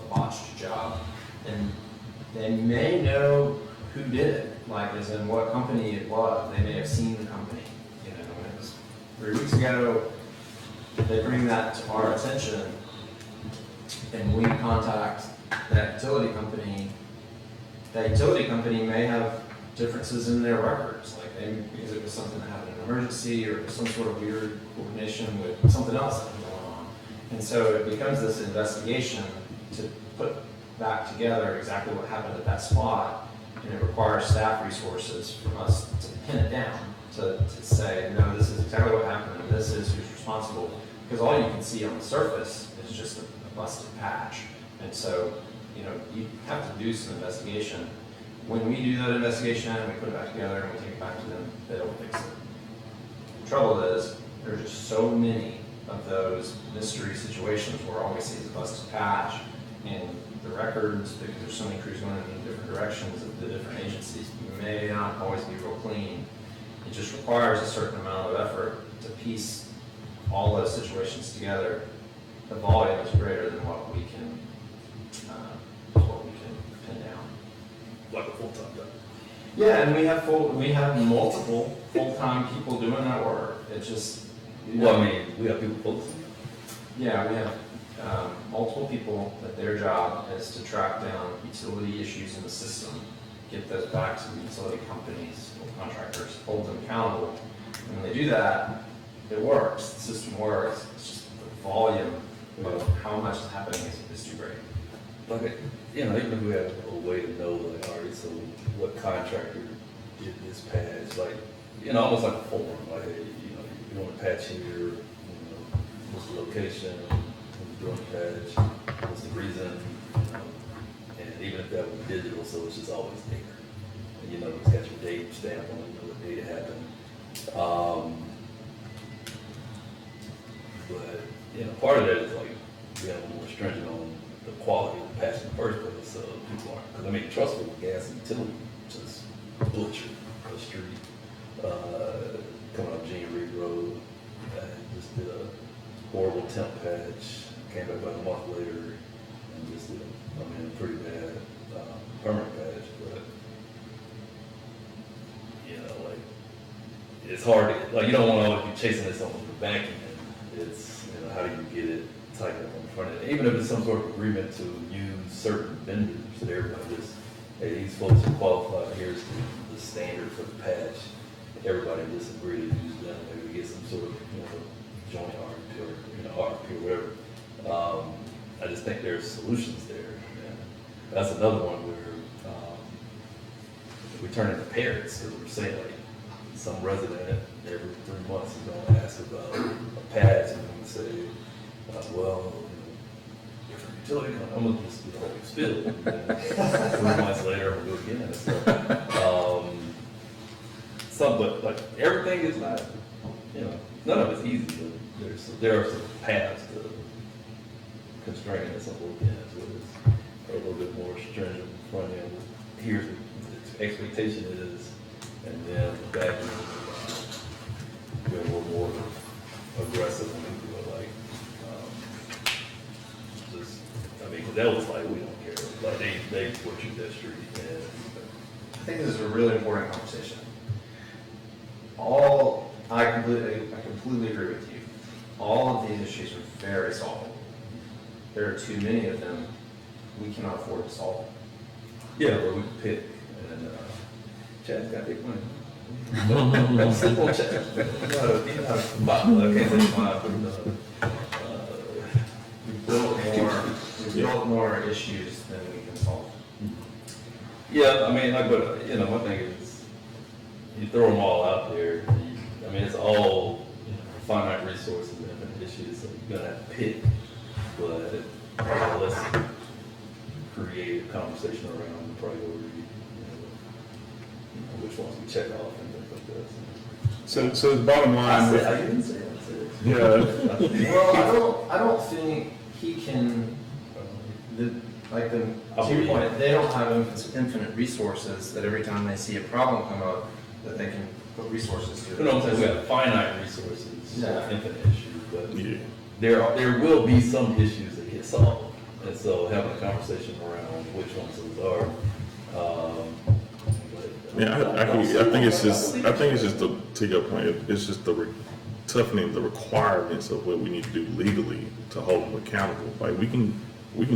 a botched job, and they may know who did it, like as in what company it was. They may have seen the company. It was 3 weeks ago, they bring that to our attention, and we contact that utility company may have differences in their records, like because it was something that happened in an emergency or some sort of weird coordination with something else that was going on. And so it becomes this investigation to put back together exactly what happened at that spot, and it requires staff resources from us to pin it down, to say, no, this is exactly what happened, and this is who's responsible, because all you can see on the surface is just a busted patch. And so, you have to do some investigation. When we do that investigation and we put it back together and we take it back to them, they don't fix it. The trouble is, there's just so many of those mystery situations where all we see is a busted patch, and the records, because there's so many crews going in different directions of the different agencies, may not always be real clean. It just requires a certain amount of effort to piece all those situations together. The volume is greater than what we can pin down.
Like a full-time job.
Yeah, and we have multiple full-time people doing that work. It's just,
Well, I mean, we have people focusing.
yeah, we have multiple people that their job is to track down utility issues in the system, get those back to the utility companies or contractors, hold them accountable. And when they do that, it works, the system works. It's just the volume of how much is happening is too great.
Like, even if we have a way to know, like, all right, so what contractor did this patch, like, almost like a form, like, hey, you want to patch here, what's the location, who's doing the patch, what's the reason, and even if that was digital, so it's just always there. And, it's got your date stamp on it, what date it happened. But, part of that is like, being a little more stringent on the quality of the patch in the first place, so people aren't, because trust me, with gas and utility, just butchered the street, coming up Gene Reed Road, just did a horrible temp patch, came back about a month later, and just did a pretty bad, permanent patch, but, like, it's hard to, like, you don't want to always be chasing this on the back end, it's, how do you get it tightened up on the front end? Even if it's some sort of agreement to use certain vendors, that everybody just, hey, these folks are qualified, here's the standard for the patch. Everybody just agree to use them, maybe get some sort of, joint RFP or, RFP or whatever. I just think there's solutions there. And that's another one where, we turn into parrots, because we're saying, like, some resident every 3 months is gonna ask about a patch, and I'm gonna say, well, different utility company, I'm gonna just do the whole spill. And then 3 months later, I'm gonna do it again. So, but like, everything is not, none of it's easy, but there are some paths to constraining this on both ends, where it's a little bit more stringent front end. Here's what the expectation is, and then the back end, we're a little more aggressive when we do it, like, because that was like, we don't care, like, they butchered that street, and
I think this is a really important conversation. I completely agree with you. All of these issues are very solvable. There are too many of them. We cannot afford to solve them.
yeah, but we can pick, and, Chad's got big money. Don't sleep on Chad. Okay, that's fine.
We've built more issues than we can solve.
Yeah, but, one thing is, you throw them all out there, it's all finite resources and infinite issues, so you're gonna have to pick, but let's create a conversation around the priority, which ones we check off and things like that.
So the bottom
I
line,
didn't say it, I said it.
yeah,
Well, I don't think he can, to your point, they don't have infinite resources that every time they see a problem come up, that they can put resources to.
You know what I'm saying, we have finite resources,
Yeah.
infinite issues, but
Yeah.
there will be some issues that get solved. And so having a conversation around which ones those are.
Yeah, I think it's just to your point, it's just the toughening the requirements of what we need to do legally to hold them accountable. Like, we can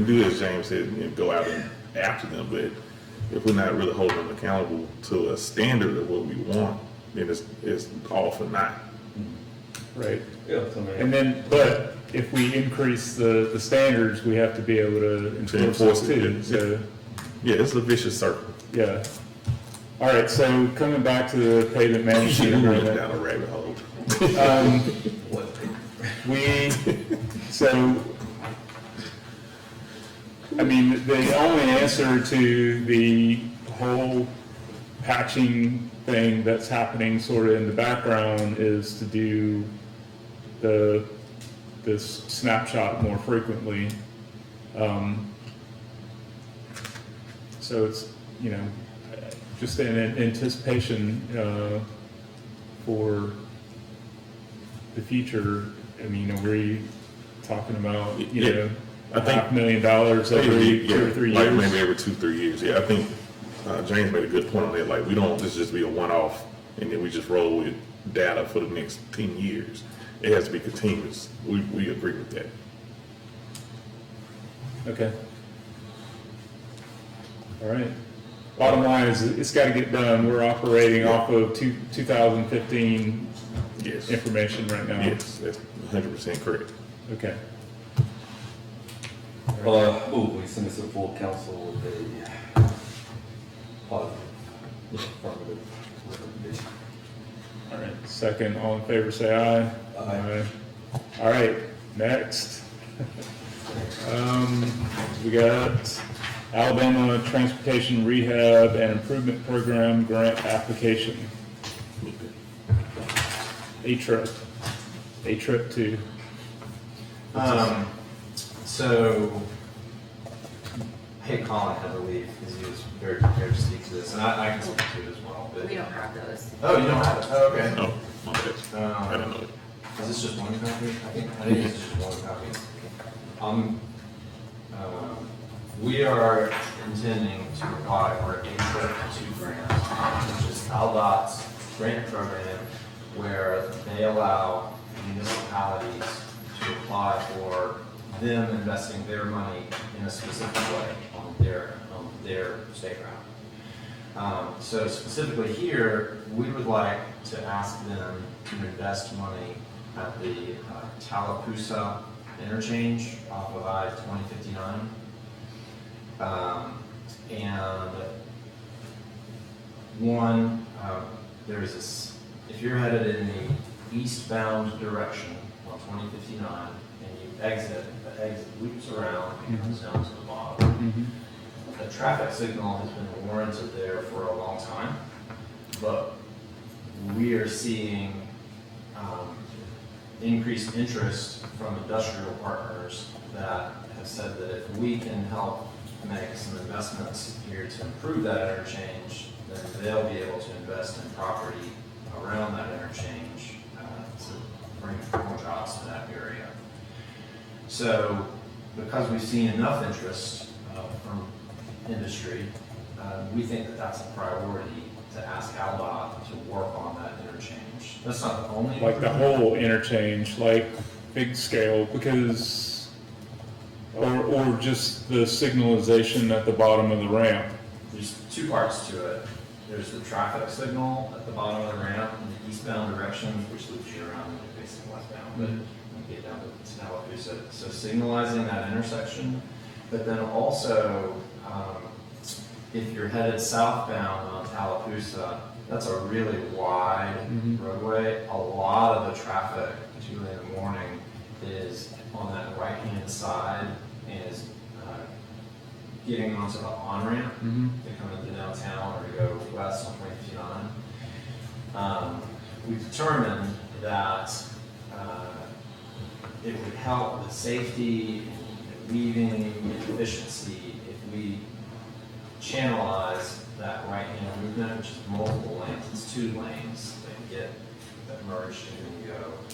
do, as James said, and go out and after them, but if we're not really holding them accountable to a standard of what we want, then it's all for naught.
Right.
Yeah, so I mean,
And then, but if we increase the standards, we have to be able to enforce
enforce
those
it,
too,
yeah.
so,
Yeah, it's a vicious circle.
yeah. All right, so coming back to the pavement management
You went
agreement.
down a rabbit hole.
I mean, the only answer to the whole patching thing that's happening sort of in the background is to do this snapshot more frequently. So it's, you know, just in anticipation, for the future. I mean, are we talking about, you
Yeah,
know,
I think-
$500,000 every 2 or 3
Like
years?
maybe every 2-3 years. Yeah, I think James made a good point on that. Like, we don't want this just be a one-off and then we just roll with data for the next 10 years. It has to be continuous. We agree with that.
Okay. All right. Bottom line is, it's got to get done. We're operating off of 2015
Yes.
information right now.
Yes, that's 100% correct.
Okay.
we send this to full council with a positive, affirmative recommendation.
All right. Second, all in favor, say aye.
Aye.
All right, next. We got Alabama Transportation Rehab and Improvement Program Grant Application. A-Trip. A-Trip 2.
So, hey, Colin, I believe, because he was very prepared to speak to this, and I can speak to it as well, but.
We don't have those.
Oh, you don't have it? Oh, okay.
Oh, my bad. I didn't know it.
Is this just one copy? I think this is just one copy. We are intending to apply for a trip to grant, which is ALDOT's grant program, where they allow municipalities to apply for them investing their money in a specific way on their state route. So specifically here, we would like to ask them to invest money at the Tallapoosa interchange off of I-2059. And one, there's this, if you're headed in the eastbound direction on 2059 and you exit, the exit loops around and comes down to the bottom. The traffic signal has been warranted there for a long time, but we are seeing increased interest from industrial partners that have said that if we can help make some investments here to improve that interchange, then they'll be able to invest in property around that interchange to bring more jobs to that area. So, because we've seen enough interest from industry, we think that that's a priority to ask ALDOT to work on that interchange. That's not the only.
Like the whole interchange, like big scale, because, or just the signalization at the bottom of the ramp.
There's two parts to it. There's the traffic signal at the bottom of the ramp in the eastbound direction, which loops you around when you're facing westbound, but when you get down to Tallapoosa. So signalizing that intersection, but then also, if you're headed southbound on Tallapoosa, that's a really wide roadway. A lot of the traffic, particularly in the morning, is on that right-hand side and is getting onto the on-ramp to come into downtown or to go west on 2059. We've determined that it would help with safety and weaving and efficiency if we channelize that right-hand movement, which is multiple lanes. It's 2 lanes that merge and then you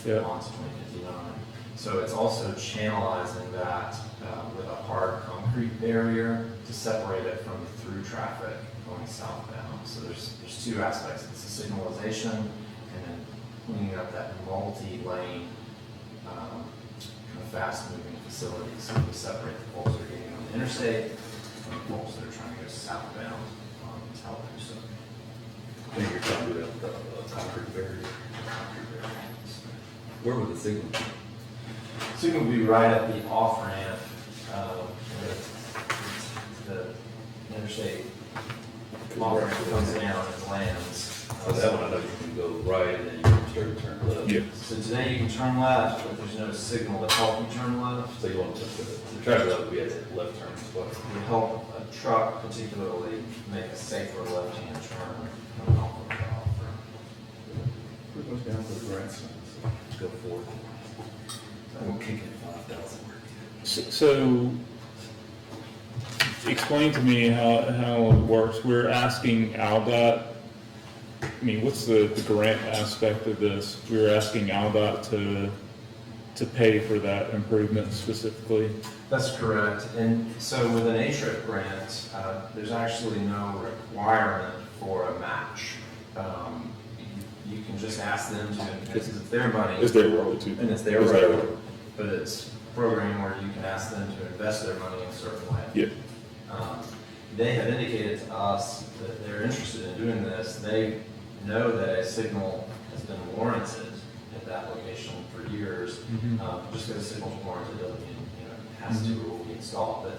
go onto 2059. So it's also channelizing that with a hard concrete barrier to separate it from the through traffic going southbound. So there's 2 aspects. It's the signalization and then cleaning up that multi-lane, kind of fast-moving facility. So we separate the folks that are getting on the interstate from the folks that are trying to go southbound on Tallapoosa.
I think you're trying to do that with a concrete barrier. Where would the signal be?
So it would be right at the off-ramp, the interstate off-ramp comes down and lands.
So that one, I know you can go right and then you can start to turn left.
Yeah.
So today you can turn left, but there's no signal to help you turn left.
So you want the traffic light would be at the left turn spot.
It would help a truck particularly make a safer left-hand turn coming off of the off-ramp.
Pretty much down to the grandson, so go forward. We'll kick it 5,000.
So, explain to me how it works. We're asking AlDOT, I mean, what's the grant aspect of this? We're asking AlDOT to pay for that improvement specifically?
That's correct. And so with an HRIP grant, there's actually no requirement for a match. You can just ask them to, because it's their money.
It's their road too.
And it's their
It's their
road, but it's a program where you can ask them to invest their money in a certain way.
Yeah.
They have indicated to us that they're interested in doing this. They know that a signal has been warranted at that location for years. Just because a signal's warranted doesn't mean, it has to or will be installed, but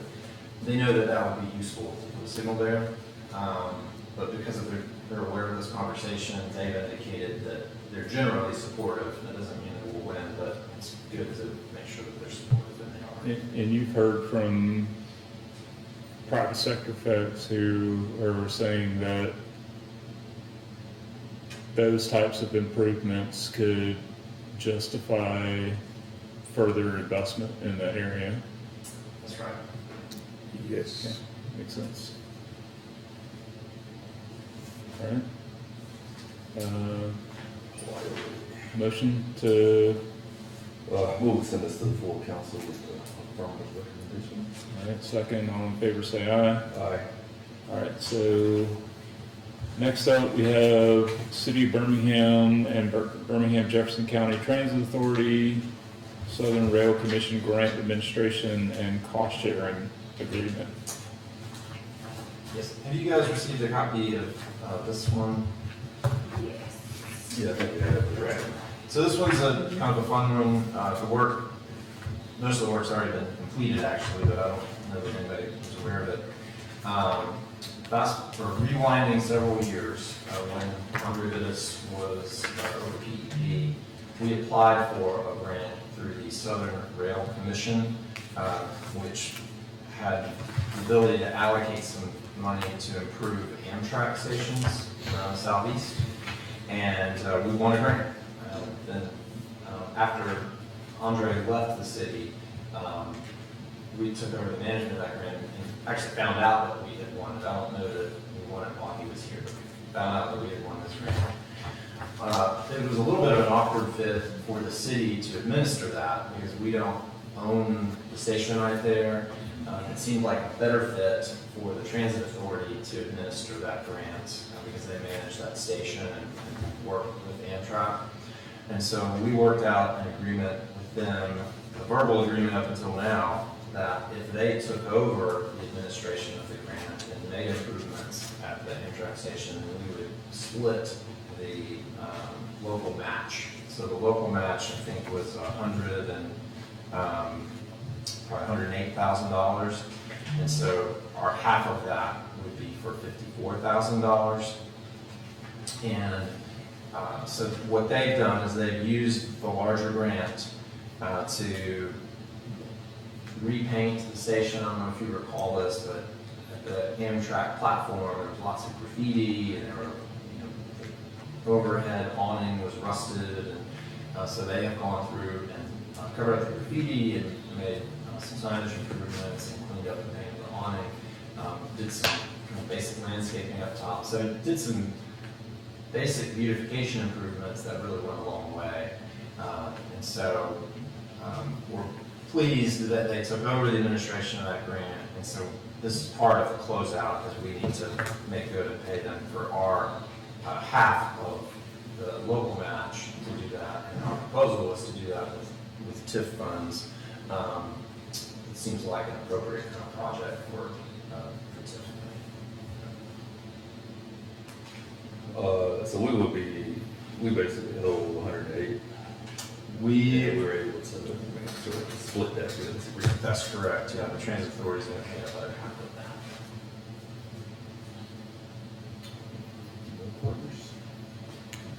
they know that that would be useful to put a signal there. But because of they're aware of this conversation, they've indicated that they're generally supportive. That doesn't mean that we'll win, but it's good to make sure that they're supportive, and they are.
And you've heard from private sector folks who are saying that those types of improvements could justify further investment in that area.
That's right.
Yes.
Makes sense. All right. Motion to,
We'll send this to the full council with the affirmative recommendation.
all right, second, all in favor, say aye.
Aye.
All right, so next up, we have City of Birmingham and Birmingham Jefferson County Transit Authority, Southern Rail Commission Grant Administration and Cost Sharing Agreement.
Yes. Have you guys received a copy of this one?
Yeah, I think we have it right.
So this one's a kind of a fun one. The work, most of the work's already been completed actually, but I don't know that anybody was aware of it. That's for rewinding several years when Andre Vidas was over PEP. We applied for a grant through the Southern Rail Commission, which had the ability to allocate some money to improve Amtrak stations around the southeast. And we won a grant. Then after Andre left the city, we took over the management of that grant and actually found out that we had won it. I don't know that we won it while he was here, but we found out that we had won this grant. It was a little bit of an awkward fit for the city to administer that because we don't own the station right there. It seemed like a better fit for the transit authority to administer that grant because they manage that station and work with Amtrak. And so we worked out an agreement with them, a verbal agreement up until now, that if they took over the administration of the grant and made improvements at the Amtrak station, then we would split the local match. So the local match, I think, was $108,000. And so our half of that would be for $54,000. And so what they've done is they've used the larger grant to repaint the station. I don't know if you recall this, but at the Amtrak platform, there was lots of graffiti, and there were, the overhead awning was rusted, and so they have gone through and covered up the graffiti and made some signage improvements and cleaned up the paint of the awning. Did some kind of basic landscaping up top. So it did some basic beautification improvements that really went a long way. And so we're pleased that they took over the administration of that grant. And so this is part of the closeout because we need to make good and pay them for our half of the local match to do that. And our proposal was to do that with TIF funds. It seems like an appropriate kind of project for TIF.
So we basically hold 108.
We
were able to sort of split that through this agreement.
That's correct, yeah, the transit authority is going to pay the other half of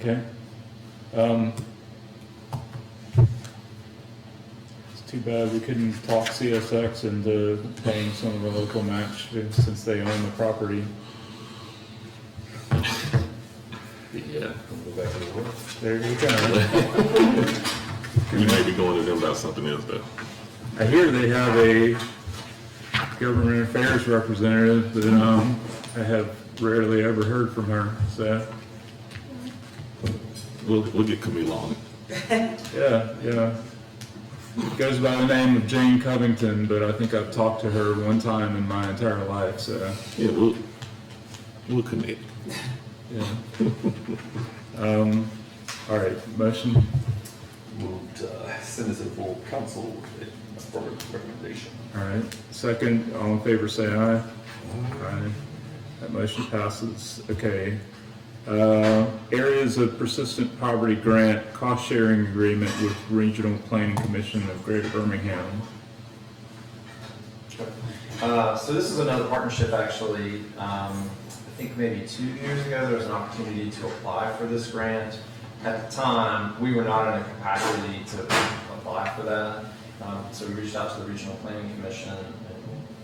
that.
Okay. It's too bad we couldn't talk CSX into paying some of the local match since they own the property.
Yeah.
Go back to the work.
There you go.
We may be going to them about something else though.
I hear they have a government affairs representative, but I have rarely ever heard from her, so,
We'll get Camille on it.
yeah. Goes by the name of Jane Covington, but I think I've talked to her one time in my entire life, so,
Yeah, we'll connect.
yeah. All right, motion,
Moved, send this to the full council with a affirmative recommendation.
all right. Second, all in favor, say aye. Aye. That motion passes. Okay. Areas of Persistent Poverty Grant Cost Sharing Agreement with Regional Planning Commission of Greater Birmingham.
So this is another partnership, actually. I think maybe 2 years ago, there was an opportunity to apply for this grant. At the time, we were not in a capacity to apply for that. So we reached out to the Regional Planning Commission and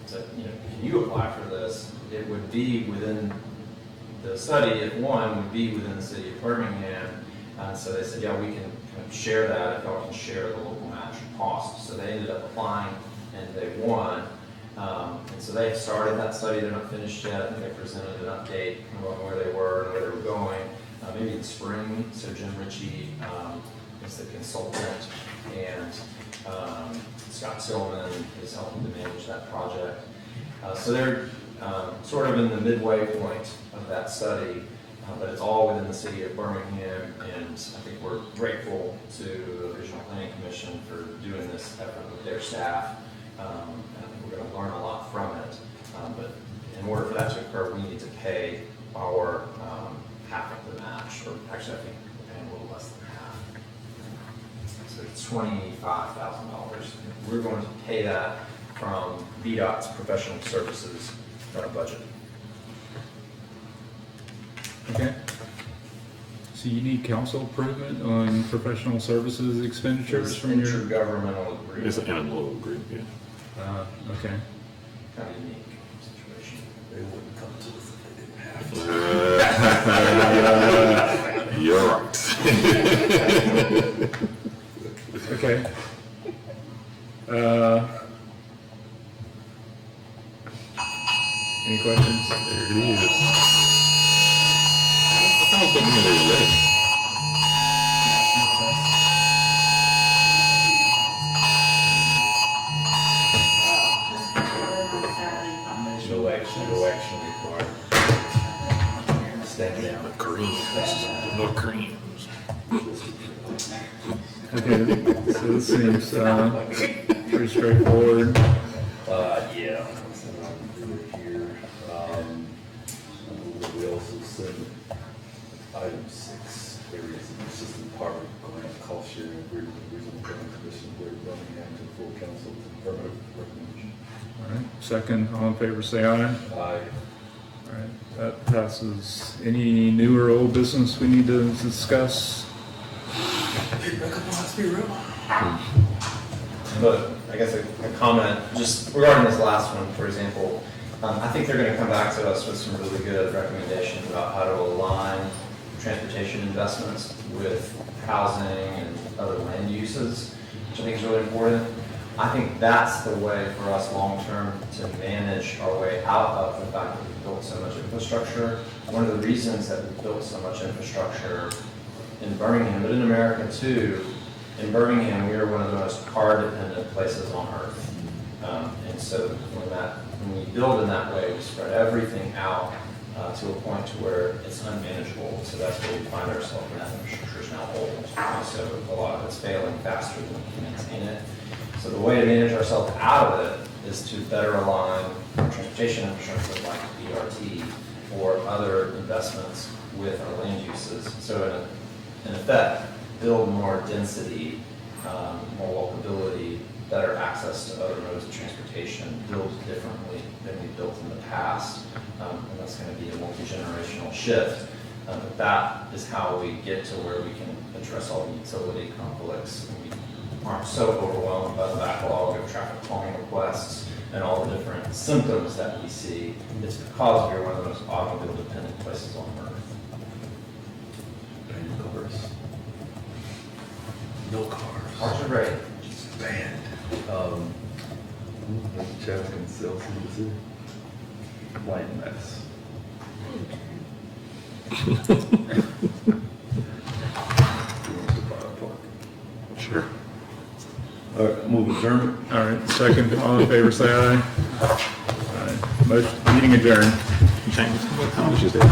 said, can you apply for this? It would be within the study, if one, would be within the city of Birmingham. And so they said, yeah, we can kind of share that if y'all can share the local match cost. So they ended up applying and they won. And so they have started that study. They're not finished yet. I think they presented an update on where they were and where they were going, maybe in the spring. So Jim Ritchie is the consultant, and Scott Tillman is helping to manage that project. So they're sort of in the midway point of that study, but it's all within the city of Birmingham, and I think we're grateful to the Regional Planning Commission for doing this effort with their staff. And I think we're going to learn a lot from it. But in order for that to occur, we need to pay our half of the match, or actually I think we're paying a little less than half. So it's $25,000. We're going to pay that from VDOT's professional services budget.
Okay. So you need council improvement on professional services expenditures
It's
from your?
intergovernmental agreement.
It's an interlocal agreement, yeah.
Okay.
Kind of unique situation.
They wouldn't come to us if they didn't have to.
You're right.
Okay. Any questions?
There it is. I thought I was looking at it left.
No action required. Stand down.
Green. No cream.
Okay, so this seems pretty straightforward.
Yeah. So I'll do it here. We also said item 6, areas of persistent poverty grant cost sharing agreement with Regional Planning Commission of Greater Birmingham to the full council with affirmative recommendation.
All right, second, all in favor, say aye.
Aye.
All right, that passes. Any new or old business we need to discuss?
But I guess a comment just regarding this last one, for example, I think they're going to come back to us with some really good recommendations about how to align transportation investments with housing and other land uses, which I think is really important. I think that's the way for us long-term to manage our way out of the fact that we've built so much infrastructure. One of the reasons that we've built so much infrastructure in Birmingham, but in America too, in Birmingham, we are one of the most car-dependent places on earth. And so when we build in that way, we spread everything out to a point to where it's unmanageable. So that's where we find ourselves, and that infrastructure is now old. So a lot of it's failing faster than we can maintain it. So the way to manage ourselves out of it is to better align transportation infrastructure like BRT or other investments with our land uses. So in effect, build more density, more walkability, better access to other modes of transportation, build differently than we've built in the past. And that's going to be a multi-generational shift. But that is how we get to where we can address all the utility conflicts. And we aren't so overwhelmed by the backlog of traffic calming requests and all the different symptoms that we see. It's because we are one of the most automobile-dependent places on earth.
And cars. No cars.
Cars are great.
Banned. Chad's gonna sell some of the city. White mess.
Sure.
All right, move adjournment.
All right, second, all in favor, say aye. All right, motion, meeting adjourned.
James, how much is that?